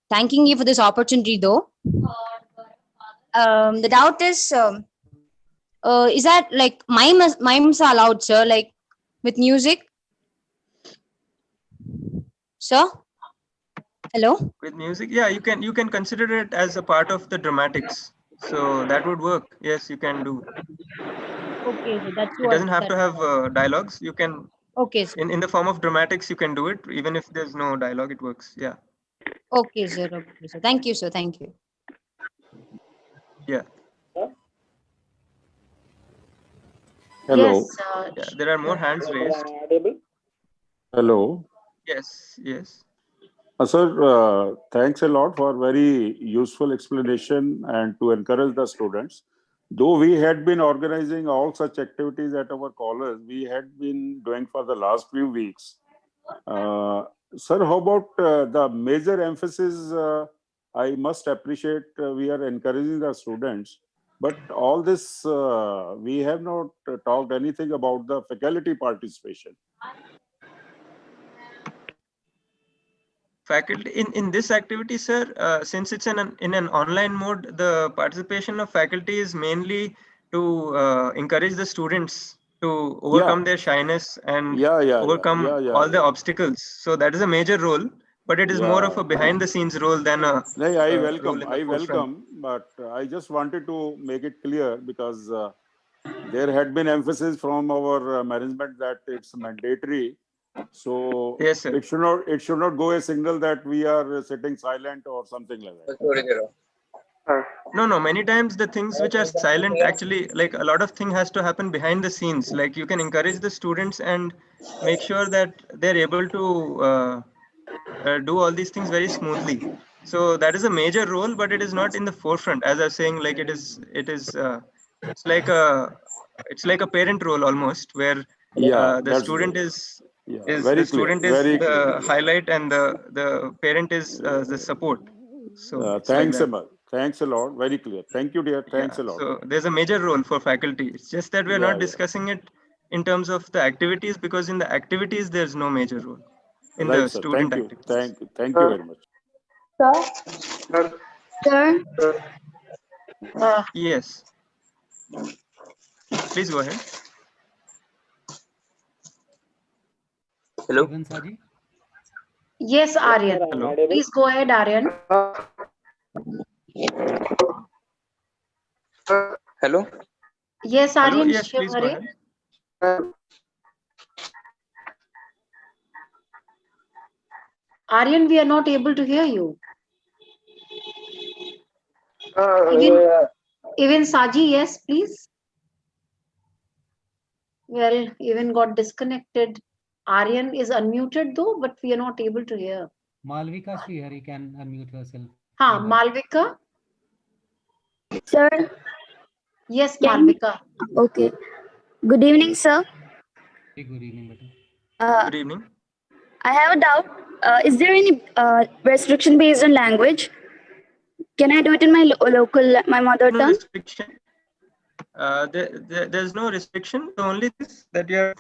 thanking you for this opportunity, though. The doubt is that like mimes are allowed, sir, like with music? Sir? Hello?
With music, yeah, you can consider it as a part of the dramatics. So that would work. Yes, you can do.
Okay, so that's
It
what.
doesn't have to have dialogues. You can.
Okay, sir.
In the form of dramatics, you can do it. Even if there's no dialogue, it works. Yeah.
Okay, sir. Okay, sir. Thank you, sir. Thank you.
Yeah.
Hello.
Yes.
Yeah, there are more hands raised.
Hello.
Yes.
Sir, thanks a lot for very useful explanation and to encourage the students. Though we had been organizing all such activities at our college, we had been doing for the last few weeks. Sir, how about the major emphasis? I must appreciate we are encouraging the students, but all this we have not talked anything about the faculty participation.
Faculty in this activity, sir, since it's in an online mode, the participation of faculty is mainly to encourage the students to overcome their shyness and overcome all the obstacles. So that is a major role. but it is more of a behind the scenes role than a
I
role
welcome,
in the forefront.
but I just wanted to make it clear because there had been emphasis from our management that it's mandatory. So
yes, sir.
it should not go a signal that we are sitting silent or something like that.
No, many times the things which are silent, actually, like a lot of thing has to happen behind the scenes. Like you can encourage the students and make sure that they're able to do all these things very smoothly. So that is a major role, but it is not in the forefront. As I was saying, like it's like a parent role almost, where
Yeah,
the
that's
student
good.
is
Yeah,
the
very clear,
student is
very clear.
the highlight, and the parent is the support. So it's like
Thanks a
that.
lot. Thanks a lot. Very clear. Thank you, dear. Thanks
Yeah,
a lot.
so there's a major role for faculty. It's just that we're
Yeah,
not discussing it in terms of the activities, because in the activities there's no major role in
right,
the
sir.
student
Thank you.
activities.
Thank you very much.
Sir,
Yes, please go ahead.
Hello. Even Saji?
Yes, Aryan.
Hello.
Please go ahead, Aryan.
Hello.
Yes,
Hello.
Aryan.
Yes, please go ahead.
Aryan, we are not able to hear you. Even Saji, yes, please. We are even got disconnected. Aryan is unmuted though, but we are not able to hear.
Malvika Srihari can unmute herself.
Malvika?
sir.
Yes,
Can
Malvika.
okay. Good evening, sir.
Very good evening, Beta.
Good evening.
I have a doubt. Is there any restriction based on language? Can I do it in my my mother
No
tongue?
restriction. There's no restriction. The only thing is that the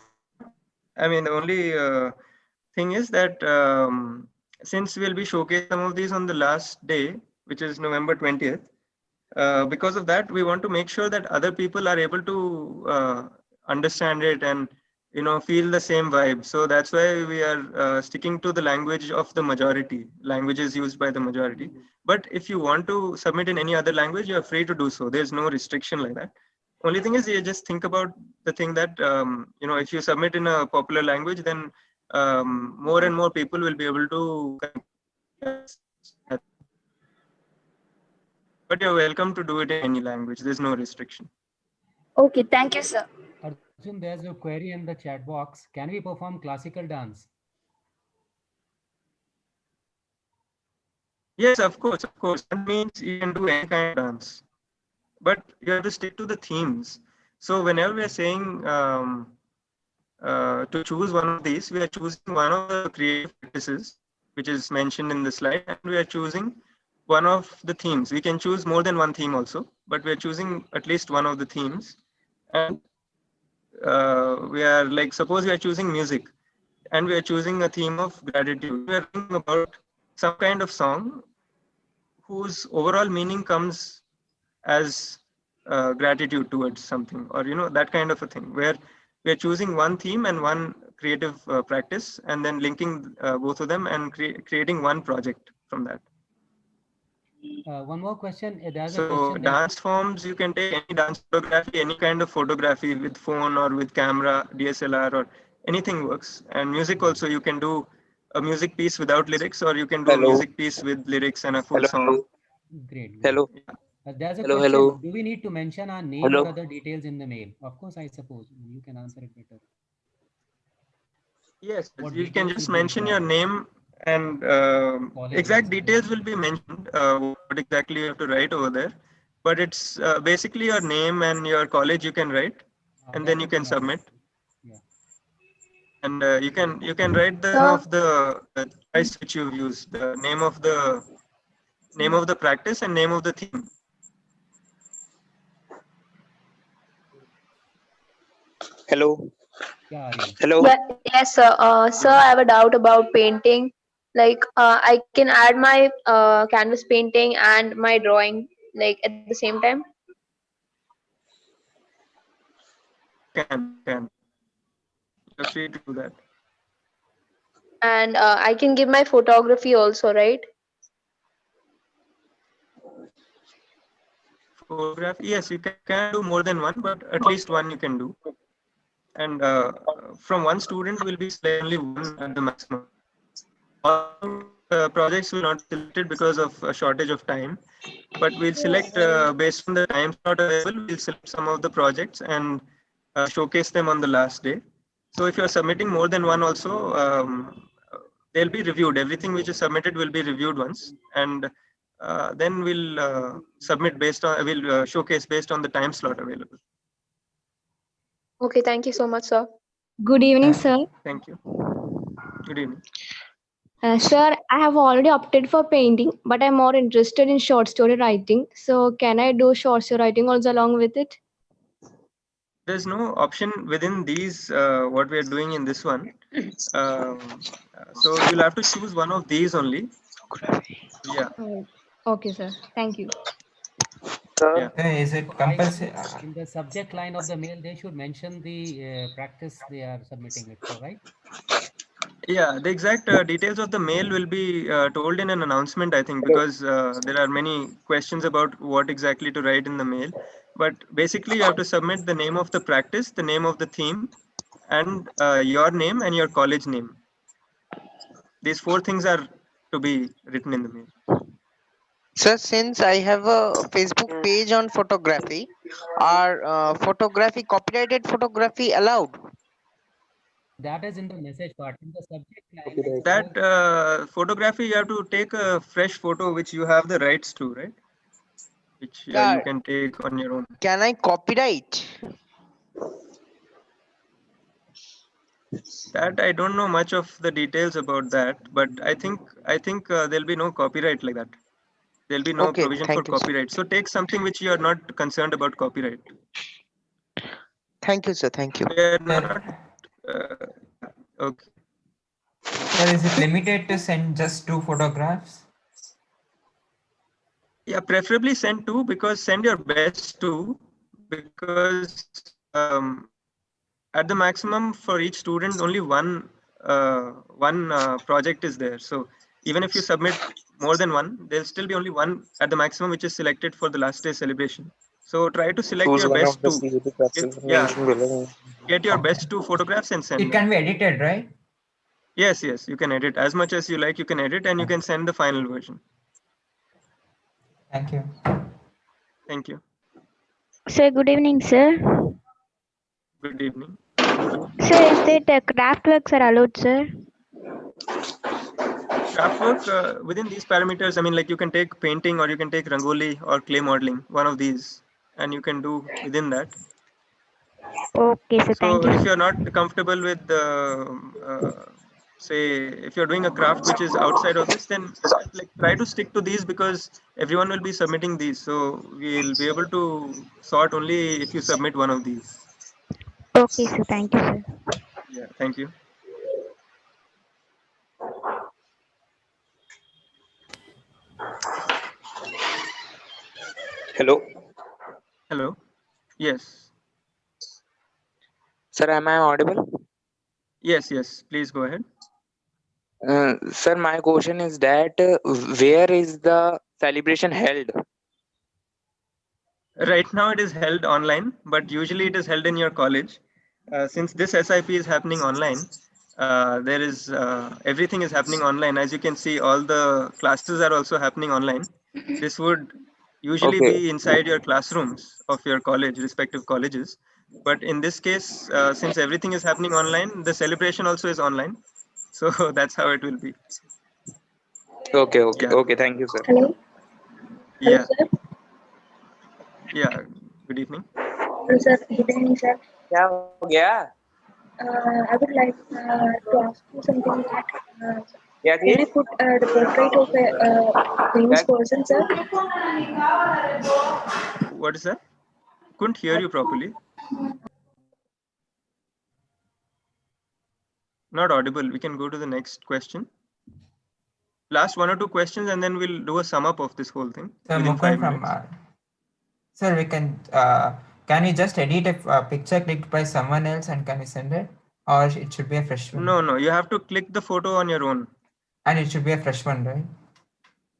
only thing is that since we'll be showcasing some of these on the last day, which is November 20th, because of that, we want to make sure that other people are able to understand it and feel the same vibe. So that's why we are sticking to the language of the majority, languages used by the majority. But if you want to submit in any other language, you're free to do so. There's no restriction like that. Only thing is, you just think about the thing that if you submit in a popular language, then more and more people will be able to connect. But you're welcome to do it in any language. There's no restriction.
Okay, thank you, sir.
Arjun, there's a query in the chat box. Can we perform classical dance?
Yes, of course. That means you can do any kind of dance, but you have to stick to the themes. So whenever we are saying to choose one of these, we are choosing one of the creative practices, which is mentioned in the slide, and we are choosing one of the themes. We can choose more than one theme also, but we are choosing at least one of the themes. And we are like, suppose we are choosing music, and we are choosing a theme of gratitude. We are thinking about some kind of song whose overall meaning comes as gratitude towards something, or that kind of a thing, where we are choosing one theme and one creative practice, and then linking both of them and creating one project from that.
One more question. There's a
So
question
dance forms, you can take any dance photography, any kind of photography with phone or with camera, DSLR, or anything works. And music also, you can do a music piece without lyrics, or you can do a music piece with lyrics and a full song.
Great.
Hello.
There's a
Hello,
question.
hello.
Do we need to mention our name
Hello.
or other details in the mail? Of course, I suppose you can answer it better.
Yes,
What
you can
details
just
would be
mention your
required?
name, and exact details will be mentioned, what exactly you have to write over there. But it's basically your name and your college you can write, and then you can submit.
Yeah.
And you can write the name of the choice which you've used, the name of the practice and name of the theme.
Hello.
Yeah, Aryan.
Hello.
Yes, sir. Sir, I have a doubt about painting. Like, I can add my canvas painting and my drawing like at the same time.
Can you're free to do that.
And I can give my photography also, right?
Photography, yes, you can do more than one, but at least one you can do. And from one student will be selected only one at the maximum. All projects will not be selected because of a shortage of time, but we'll select based on the time slot available. We'll select some of the projects and showcase them on the last day. So if you're submitting more than one also, they'll be reviewed. Everything which is submitted will be reviewed once, and then we'll submit based on, we'll showcase based on the time slot available.
Okay, thank you so much, sir.
Good evening, sir.
Thank you. Good evening.
Sir, I have already opted for painting, but I'm more interested in short story writing. So, can I do short story writing also along with it?
There's no option within these what we are doing in this one. So you'll have to choose one of these only. Yeah.
Okay, sir. Thank you.
Yeah.
Is it compulsory?
In the subject line of the mail, they should mention the practice they are submitting it for, right?
Yeah, the exact details of the mail will be told in an announcement, I think, because there are many questions about what exactly to write in the mail. But basically, you have to submit the name of the practice, the name of the theme, and your name and your college name. These four things are to be written in the mail.
Sir, since I have a Facebook page on photography, are photography, copyrighted photography allowed?
That is in the message part. In the subject line,
That photography, you have to take a fresh photo which you have the rights to, right? Which
Yeah.
you can take on your own.
Can I copyright?
That I don't know much of the details about that, but I think there'll be no copyright like that. There'll be no
Okay,
provision for
thank you, sir.
copyright. So take something which you are not concerned about copyright.
Thank you, sir. Thank you.
We are not, okay.
Sir, is it limited to send just 2 photographs?
Yeah, preferably send 2, because send your best 2, because at the maximum for each student only one project is there. So even if you submit more than one, there'll still be only one at the maximum which is selected for the last day celebration. So try to select
Choose
your
one of
best
the
2.
creative practices
Yeah,
mentioned below.
get your best 2 photographs and send
It can be edited, right?
Yes, you can edit as much as you like. You can edit and you can send the final version.
Thank you.
Thank you.
Sir, good evening, sir.
Good evening.
Sir, is that craft works are allowed, sir?
Craft work within these parameters, I mean, like you can take painting or you can take rangoli or clay modeling, one of these, and you can do within that.
Okay, sir.
So
Thank you.
if you're not comfortable with say, if you're doing a craft which is outside of this, then like try to stick to these, because everyone will be submitting these. So we'll be able to sort only if you submit one of these.
Okay, sir. Thank you, sir.
Yeah, thank you.
Hello.
Hello. Yes.
Sir, am I audible?
Yes. Please go ahead.
Sir, my question is that where is the celebration held?
Right now it is held online, but usually it is held in your college. Since this SIP is happening online, there is everything is happening online. As you can see, all the classes are also happening online. This would usually
Okay.
be inside your classrooms of your college, respective colleges. But in this case, since everything is happening online, the celebration also is online. So that's how it will be.
Okay.
Yeah.
Okay. Thank you, sir.
Hello.
Yeah.
Sir.
Yeah. Good evening.
Hello, sir. Good evening, sir.
Yeah.
I would like to ask you something that
Yeah.
can I put the portrait of a famous person, sir?
What is that? Couldn't hear you properly. Not audible. We can go to the next question. Last 1 or 2 questions, and then we'll do a sum up of this whole thing
Sir,
within
Mukund
5 minutes.
Sir, we can we just edit a picture clicked by someone else and can we send it? or it should be a fresh one?
No, you have to click the photo on your own.
And it should be a fresh one, right?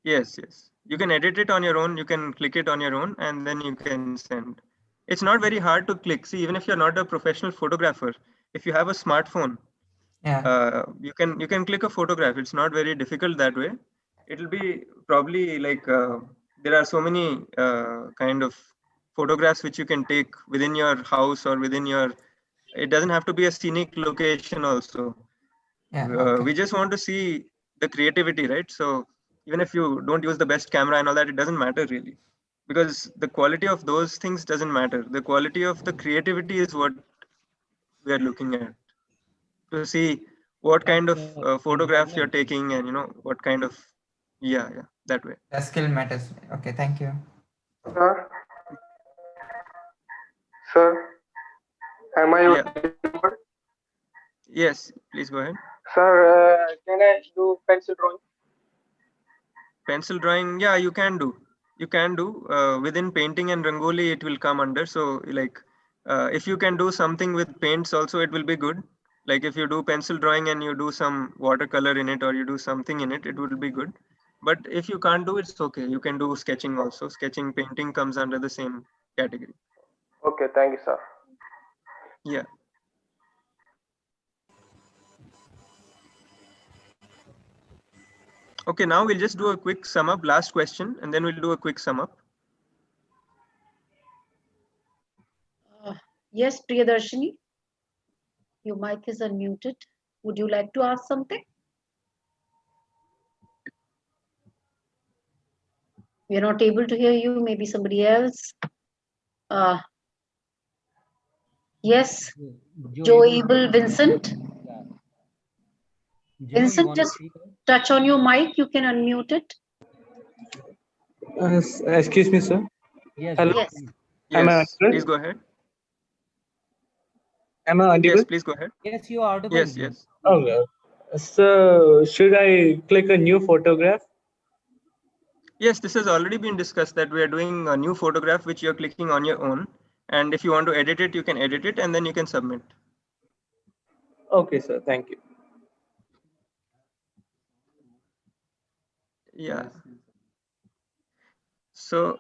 Yes. You can edit it on your own. You can click it on your own, and then you can send. It's not very hard to click. See, even if you're not a professional photographer, if you have a smartphone, you can click a photograph. It's not very difficult that way. It'll be probably like there are so many kind of photographs which you can take within your house or within your. It doesn't have to be a scenic location also. We just want to see the creativity, right? So even if you don't use the best camera and all that, it doesn't matter really, because the quality of those things doesn't matter. The quality of the creativity is what we are looking at, to see what kind of photographs you're taking, and what kind of that way.
The skill matters. Okay, thank you.
Sir, am I audible?
Yes, please go ahead.
Sir, can I do pencil drawing?
Pencil drawing, yeah, you can do. Within painting and rangoli, it will come under. So like if you can do something with paints also, it will be good. Like if you do pencil drawing and you do some watercolor in it, or you do something in it, it will be good. But if you can't do, it's okay. You can do sketching also. Sketching, painting comes under the same category.
Okay, thank you, sir.
Yeah. Okay, now we'll just do a quick sum up, last question, and then we'll do a quick sum up.
Yes, Priyadarshini, your mic is unmuted. Would you like to ask something? We are not able to hear you. Maybe somebody else. Yes, Joe Abel Vincent. Vincent, just touch on your mic. You can unmute it.
Excuse me, sir.
Yes.
Hello.
Yes.
Am I
Yes,
audible?
please go ahead.
Am I audible?
Yes, please go ahead.
Yes, you are audible.
Yes.
Okay. So, should I click a new photograph?
Yes, this has already been discussed, that we are doing a new photograph which you're clicking on your own. And if you want to edit it, you can edit it and then you can submit.
Okay, sir. Thank you.
Yeah. So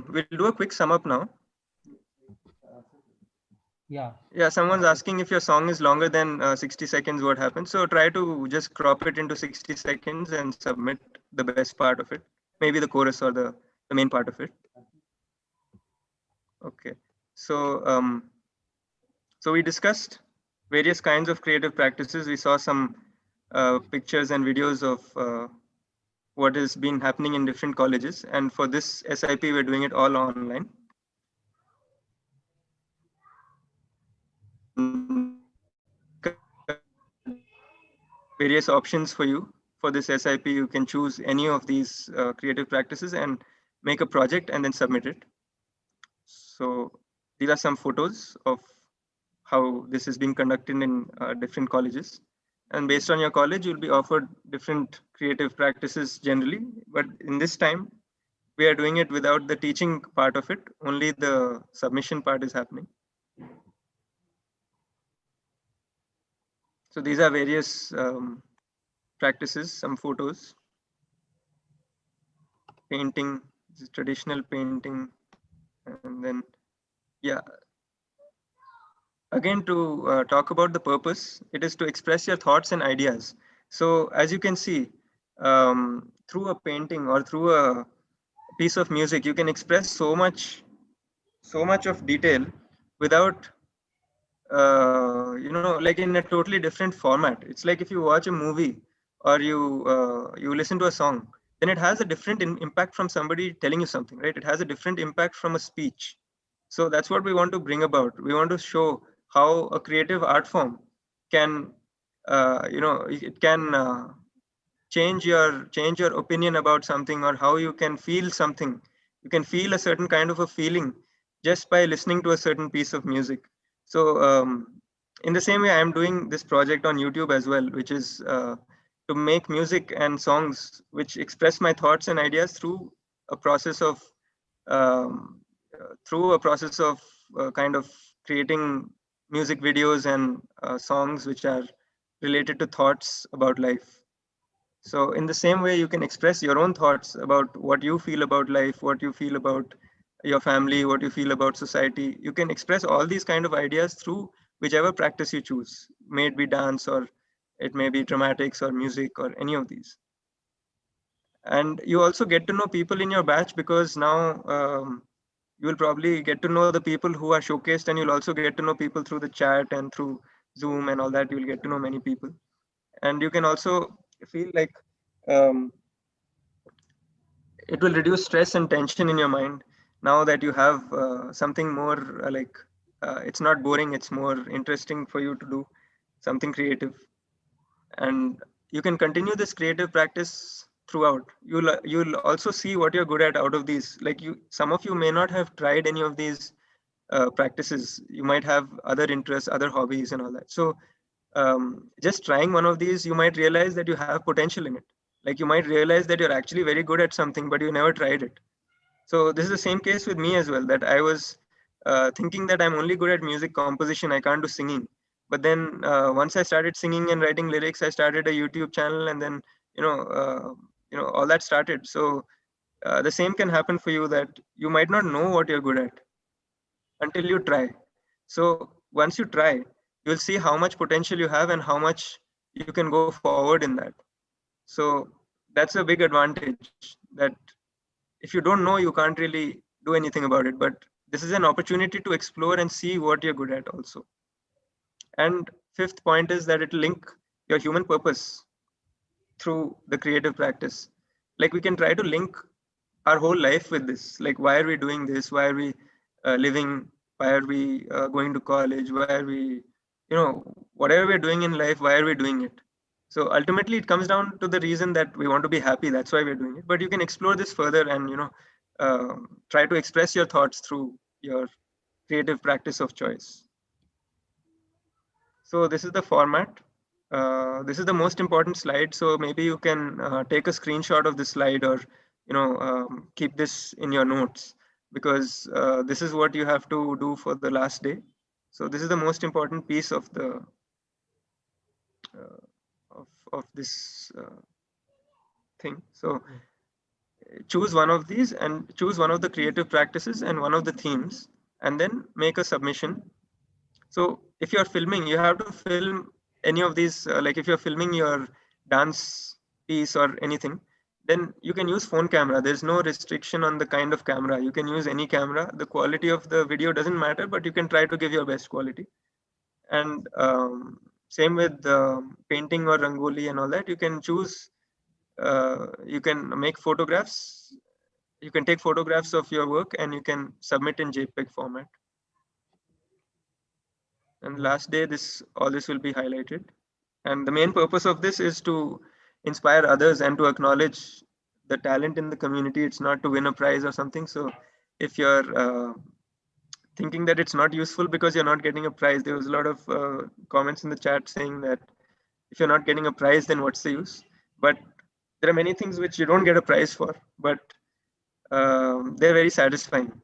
we'll do a quick sum up now. Yeah, someone's asking if your song is longer than 60 seconds, what happens? So try to just crop it into 60 seconds and submit the best part of it. Maybe the chorus or the main part of it. Okay. So so we discussed various kinds of creative practices. We saw some pictures and videos of what has been happening in different colleges. And for this SIP, we're doing it all online. Various options for you. For this SIP, you can choose any of these creative practices and make a project and then submit it. So these are some photos of how this is being conducted in different colleges. And based on your college, you'll be offered different creative practices generally. But in this time, we are doing it without the teaching part of it. Only the submission part is happening. So these are various practices, some photos, painting, this is traditional painting, and then, yeah. Again, to talk about the purpose, it is to express your thoughts and ideas. So as you can see, through a painting or through a piece of music, you can express so much of detail without like in a totally different format. It's like if you watch a movie or you listen to a song, then it has a different impact from somebody telling you something, right? It has a different impact from a speech. So that's what we want to bring about. We want to show how a creative art form can it can change your opinion about something, or how you can feel something. You can feel a certain kind of a feeling just by listening to a certain piece of music. So in the same way, I am doing this project on YouTube as well, which is to make music and songs which express my thoughts and ideas through a process of kind of creating music videos and songs which are related to thoughts about life. So in the same way, you can express your own thoughts about what you feel about life, what you feel about your family, what you feel about society. You can express all these kind of ideas through whichever practice you choose, may it be dance or it may be dramatics or music or any of these. And you also get to know people in your batch, because now you will probably get to know the people who are showcased, and you'll also get to know people through the chat and through Zoom and all that. You'll get to know many people, and you can also feel like it will reduce stress and tension in your mind now that you have something more it's not boring, it's more interesting for you to do something creative. And you can continue this creative practice throughout. You'll also see what you're good at out of these. Like, you, some of you may not have tried any of these practices. You might have other interests, other hobbies and all that. So just trying one of these, you might realize that you have potential in it. Like, you might realize that you're actually very good at something, but you never tried it. So this is the same case with me as well, that I was thinking that I'm only good at music composition, I can't do singing. But then once I started singing and writing lyrics, I started a YouTube channel, and then all that started. So the same can happen for you, that you might not know what you're good at until you try. So once you try, you'll see how much potential you have and how much you can go forward in that. So that's a big advantage, that if you don't know, you can't really do anything about it. But this is an opportunity to explore and see what you're good at also. And fifth point is that it will link your human purpose through the creative practice. Like, we can try to link our whole life with this. Like, why are we doing this? Why are we living? Why are we going to college? Why are we, whatever we're doing in life, why are we doing it? So ultimately, it comes down to the reason that we want to be happy. That's why we're doing it. But you can explore this further and, try to express your thoughts through your creative practice of choice. So this is the format. This is the most important slide. So maybe you can take a screenshot of this slide, or keep this in your notes, because this is what you have to do for the last day. So this is the most important piece of the of this thing. So choose one of these and choose one of the creative practices and one of the themes, and then make a submission. So if you're filming, you have to film any of these, like if you're filming your dance piece or anything, then you can use phone camera. There's no restriction on the kind of camera. You can use any camera. The quality of the video doesn't matter, but you can try to give your best quality. And same with painting or rangoli and all that. You can choose, you can make photographs. You can take photographs of your work and you can submit in JPEG format. And last day, all this will be highlighted. And the main purpose of this is to inspire others and to acknowledge the talent in the community. It's not to win a prize or something. So if you're thinking that it's not useful because you're not getting a prize, there was a lot of comments in the chat saying that if you're not getting a prize, then what's the use? But there are many things which you don't get a prize for, but they're very satisfying.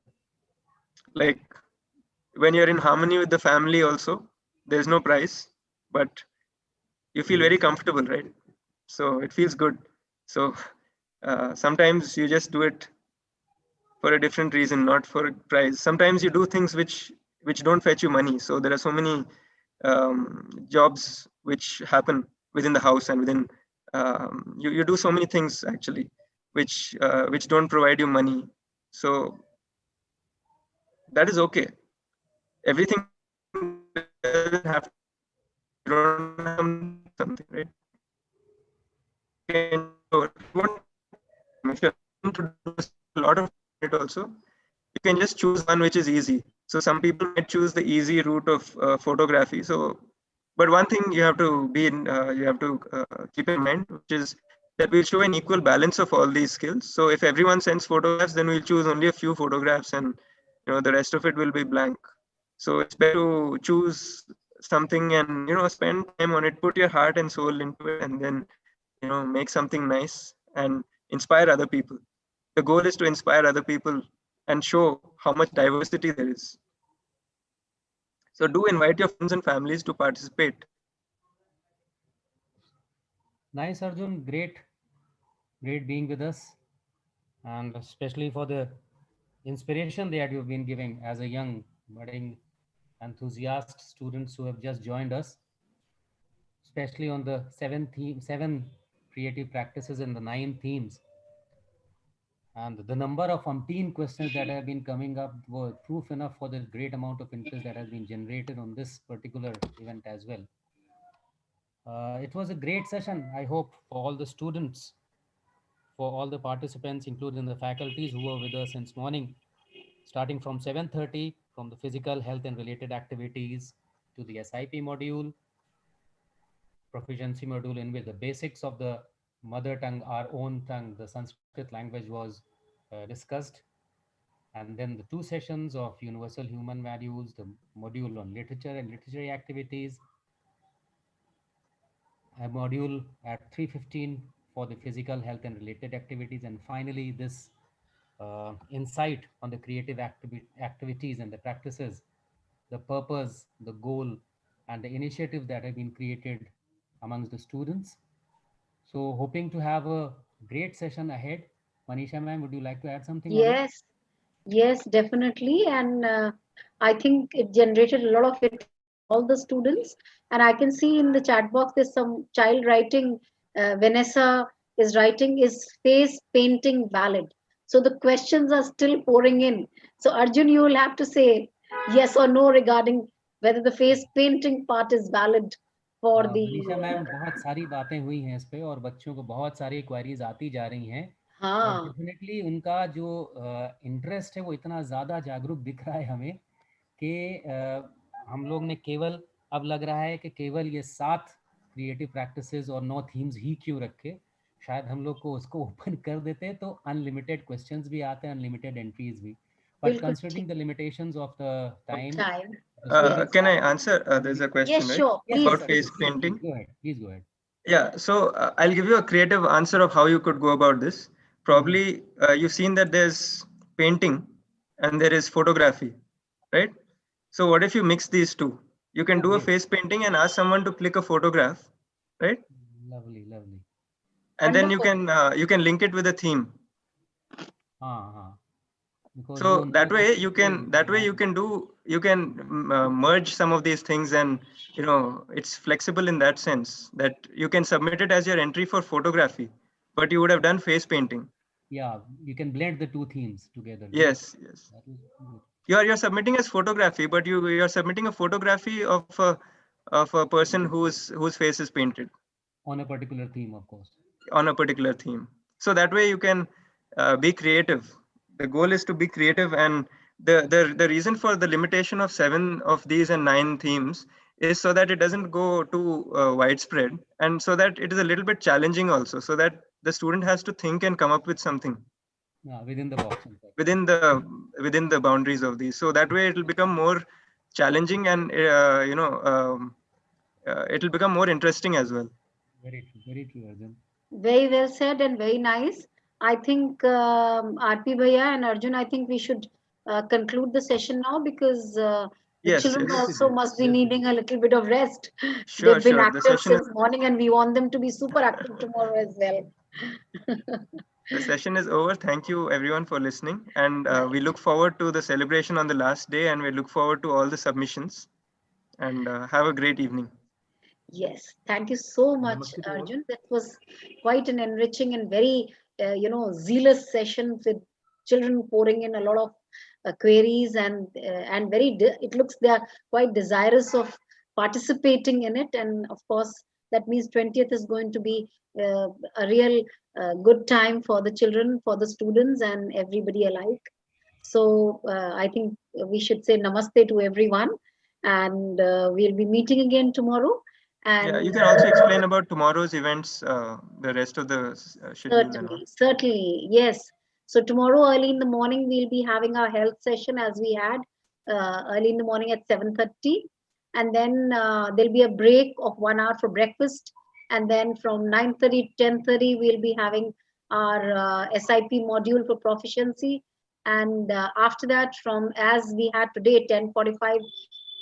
Like, when you're in harmony with the family also, there's no prize, but you feel very comfortable, right? So it feels good. So sometimes you just do it for a different reason, not for a prize. Sometimes you do things which don't fetch you money. So there are so many jobs which happen within the house, and within you do so many things actually which don't provide you money. So that is okay. Everything doesn't have to, you don't have something, right? If you're to do a lot of it also, you can just choose one which is easy. So some people might choose the easy route of photography. So, but one thing you have to keep in mind, which is that we'll show an equal balance of all these skills. So if everyone sends photographs, then we'll choose only a few photographs, and the rest of it will be blank. So it's better to choose something and spend time on it, put your heart and soul into it, and then make something nice and inspire other people. The goal is to inspire other people and show how much diversity there is. So do invite your friends and families to participate.
Nice, Arjun. Great being with us, and especially for the inspiration that you've been giving as a young, budding, enthusiast students who have just joined us, especially on the seven creative practices and the 9 themes. And the number of umpteen questions that have been coming up were proof enough for the great amount of interest that has been generated on this particular event as well. It was a great session, I hope, for all the students, for all the participants, including the faculties who were with us since morning, starting from 7:30, from the physical health and related activities to the SIP module, proficiency module, in which the basics of the mother tongue, our own tongue, the Sanskrit language was discussed. And then the 2 sessions of universal human values, the module on literature and literary activities, a module at 3:15 for the physical health and related activities, and finally this insight on the creative activities and the practices, the purpose, the goal, and the initiatives that have been created amongst the students. So hoping to have a great session ahead. Manisha ma'am, would you like to add something on it?
Yes, yes, definitely. And I think it generated a lot of interest from all the students. And I can see in the chat box there's some child writing. Vanessa is writing, is face painting valid? So the questions are still pouring in. So Arjun, you will have to say yes or no regarding whether the face painting part is valid for
Manisha
the.
Ma'am, बहुत सारी बातें हुई हैं इस पे और बच्चों को बहुत सारी क्वेरीज आती जा रही हैं और
हाँ,
डेफिनेटली उनका जो इंटरेस्ट है वो इतना ज़्यादा जागरूक दिख रहा है हमें कि हम लोग ने केवल अब लग रहा है कि केवल ये 7 क्रिएटिव प्रैक्टिसेस और 9 थीम्स ही क्यों रखे, शायद हम लोग को उसको ओपन कर देते तो अनलिमिटेड क्वेश्चंस भी आते हैं, अनलिमिटेड एंट्रीज भी, बट
बिल्कुल
considering the limitations of the time,
time.
the
Yes.
students
Can I
are
answer? There's a question,
Yes,
right?
sure.
yes,
Please.
yes,
About
sir.
face
Please,
painting.
go ahead. Please go ahead.
Yeah, so I'll give you a creative answer of how you could go about this. Probably you've seen that there's painting and there is photography, right? So what if you mix these two? You can
Oh,
do a
great.
face painting and ask someone to click a photograph, right?
Lovely, lovely.
And then
Wonderful.
you can link it with a theme.
हाँ हाँ, because
So
वो
that way you
nine
can merge some of these things, and it's flexible in that sense that you can submit it as your entry for photography, but you would have done face painting.
yeah, you can blend the 2 themes together. Great.
Yes, yes.
That is good.
You're submitting as photography, but you're submitting a photography of a person whose face is painted
On a particular theme, of course.
on a particular theme. So that way you can be creative. The goal is to be creative, and the reason for the limitation of 7 of these and 9 themes is so that it doesn't go too widespread, and so that it is a little bit challenging also, so that the student has to think and come up with something
Yeah, within the box, in fact.
within the boundaries of these. So that way it will become more challenging, and it'll become more interesting as well.
Very true, Arjun.
Very well said and very nice. I think RP Bhaiya and Arjun, I think we should conclude the session now because the
Yes,
children
yes.
also must be needing a little bit of rest.
Sure,
They've been
sure. The
active
session is
since morning and we want them to be super active tomorrow as well.
The session is over. Thank you everyone for listening. And we look forward to the celebration on the last day, and we look forward to all the submissions. And have a great evening.
Yes, thank you so much,
Namaste to all.
Arjun. That was quite an enriching and very, zealous session with children pouring in a lot of queries and it looks they are quite desirous of participating in it. And of course, that means 20th is going to be a real good time for the children, for the students, and everybody alike. So I think we should say namaste to everyone, and we'll be meeting again tomorrow.
Yeah, you
And
can also explain about tomorrow's events, the rest of the schedule and all.
certainly, yes. So tomorrow early in the morning we'll be having our health session as we had early in the morning at 7:30, and then there'll be a break of 1 hour for breakfast, and then from 9:30 to 10:30 we'll be having our SIP module for proficiency, and after that, from as we had today 10:45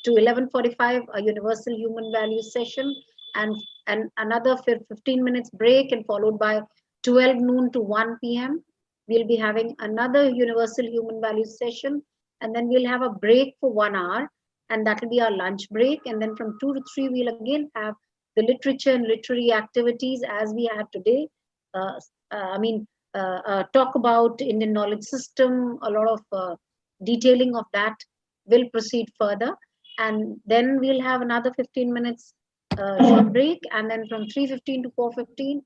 to 11:45, a universal human values session, and another 15 minutes break, and followed by 12 noon to 1 p.m. We'll be having another universal human values session, and then we'll have a break for 1 hour, and that will be our lunch break. And then from 2 to 3, we'll again have the literature and literary activities as we have today. Talk about Indian knowledge system, a lot of detailing of that will proceed further. And then we'll have another 15 minutes short break, and then from 3:15 to 4:15,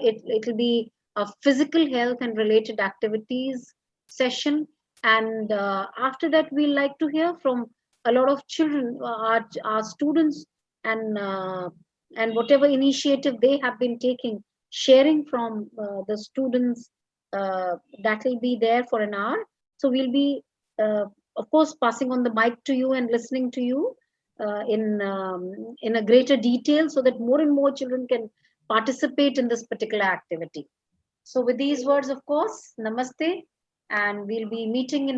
it'll be a physical health and related activities session. And after that, we like to hear from a lot of children, our students, and whatever initiative they have been taking, sharing from the students, that will be there for an hour. So we'll be, of course, passing on the mic to you and listening to you in a greater detail, so that more and more children can participate in this particular activity. So with these words, of course, namaste, and we'll be meeting in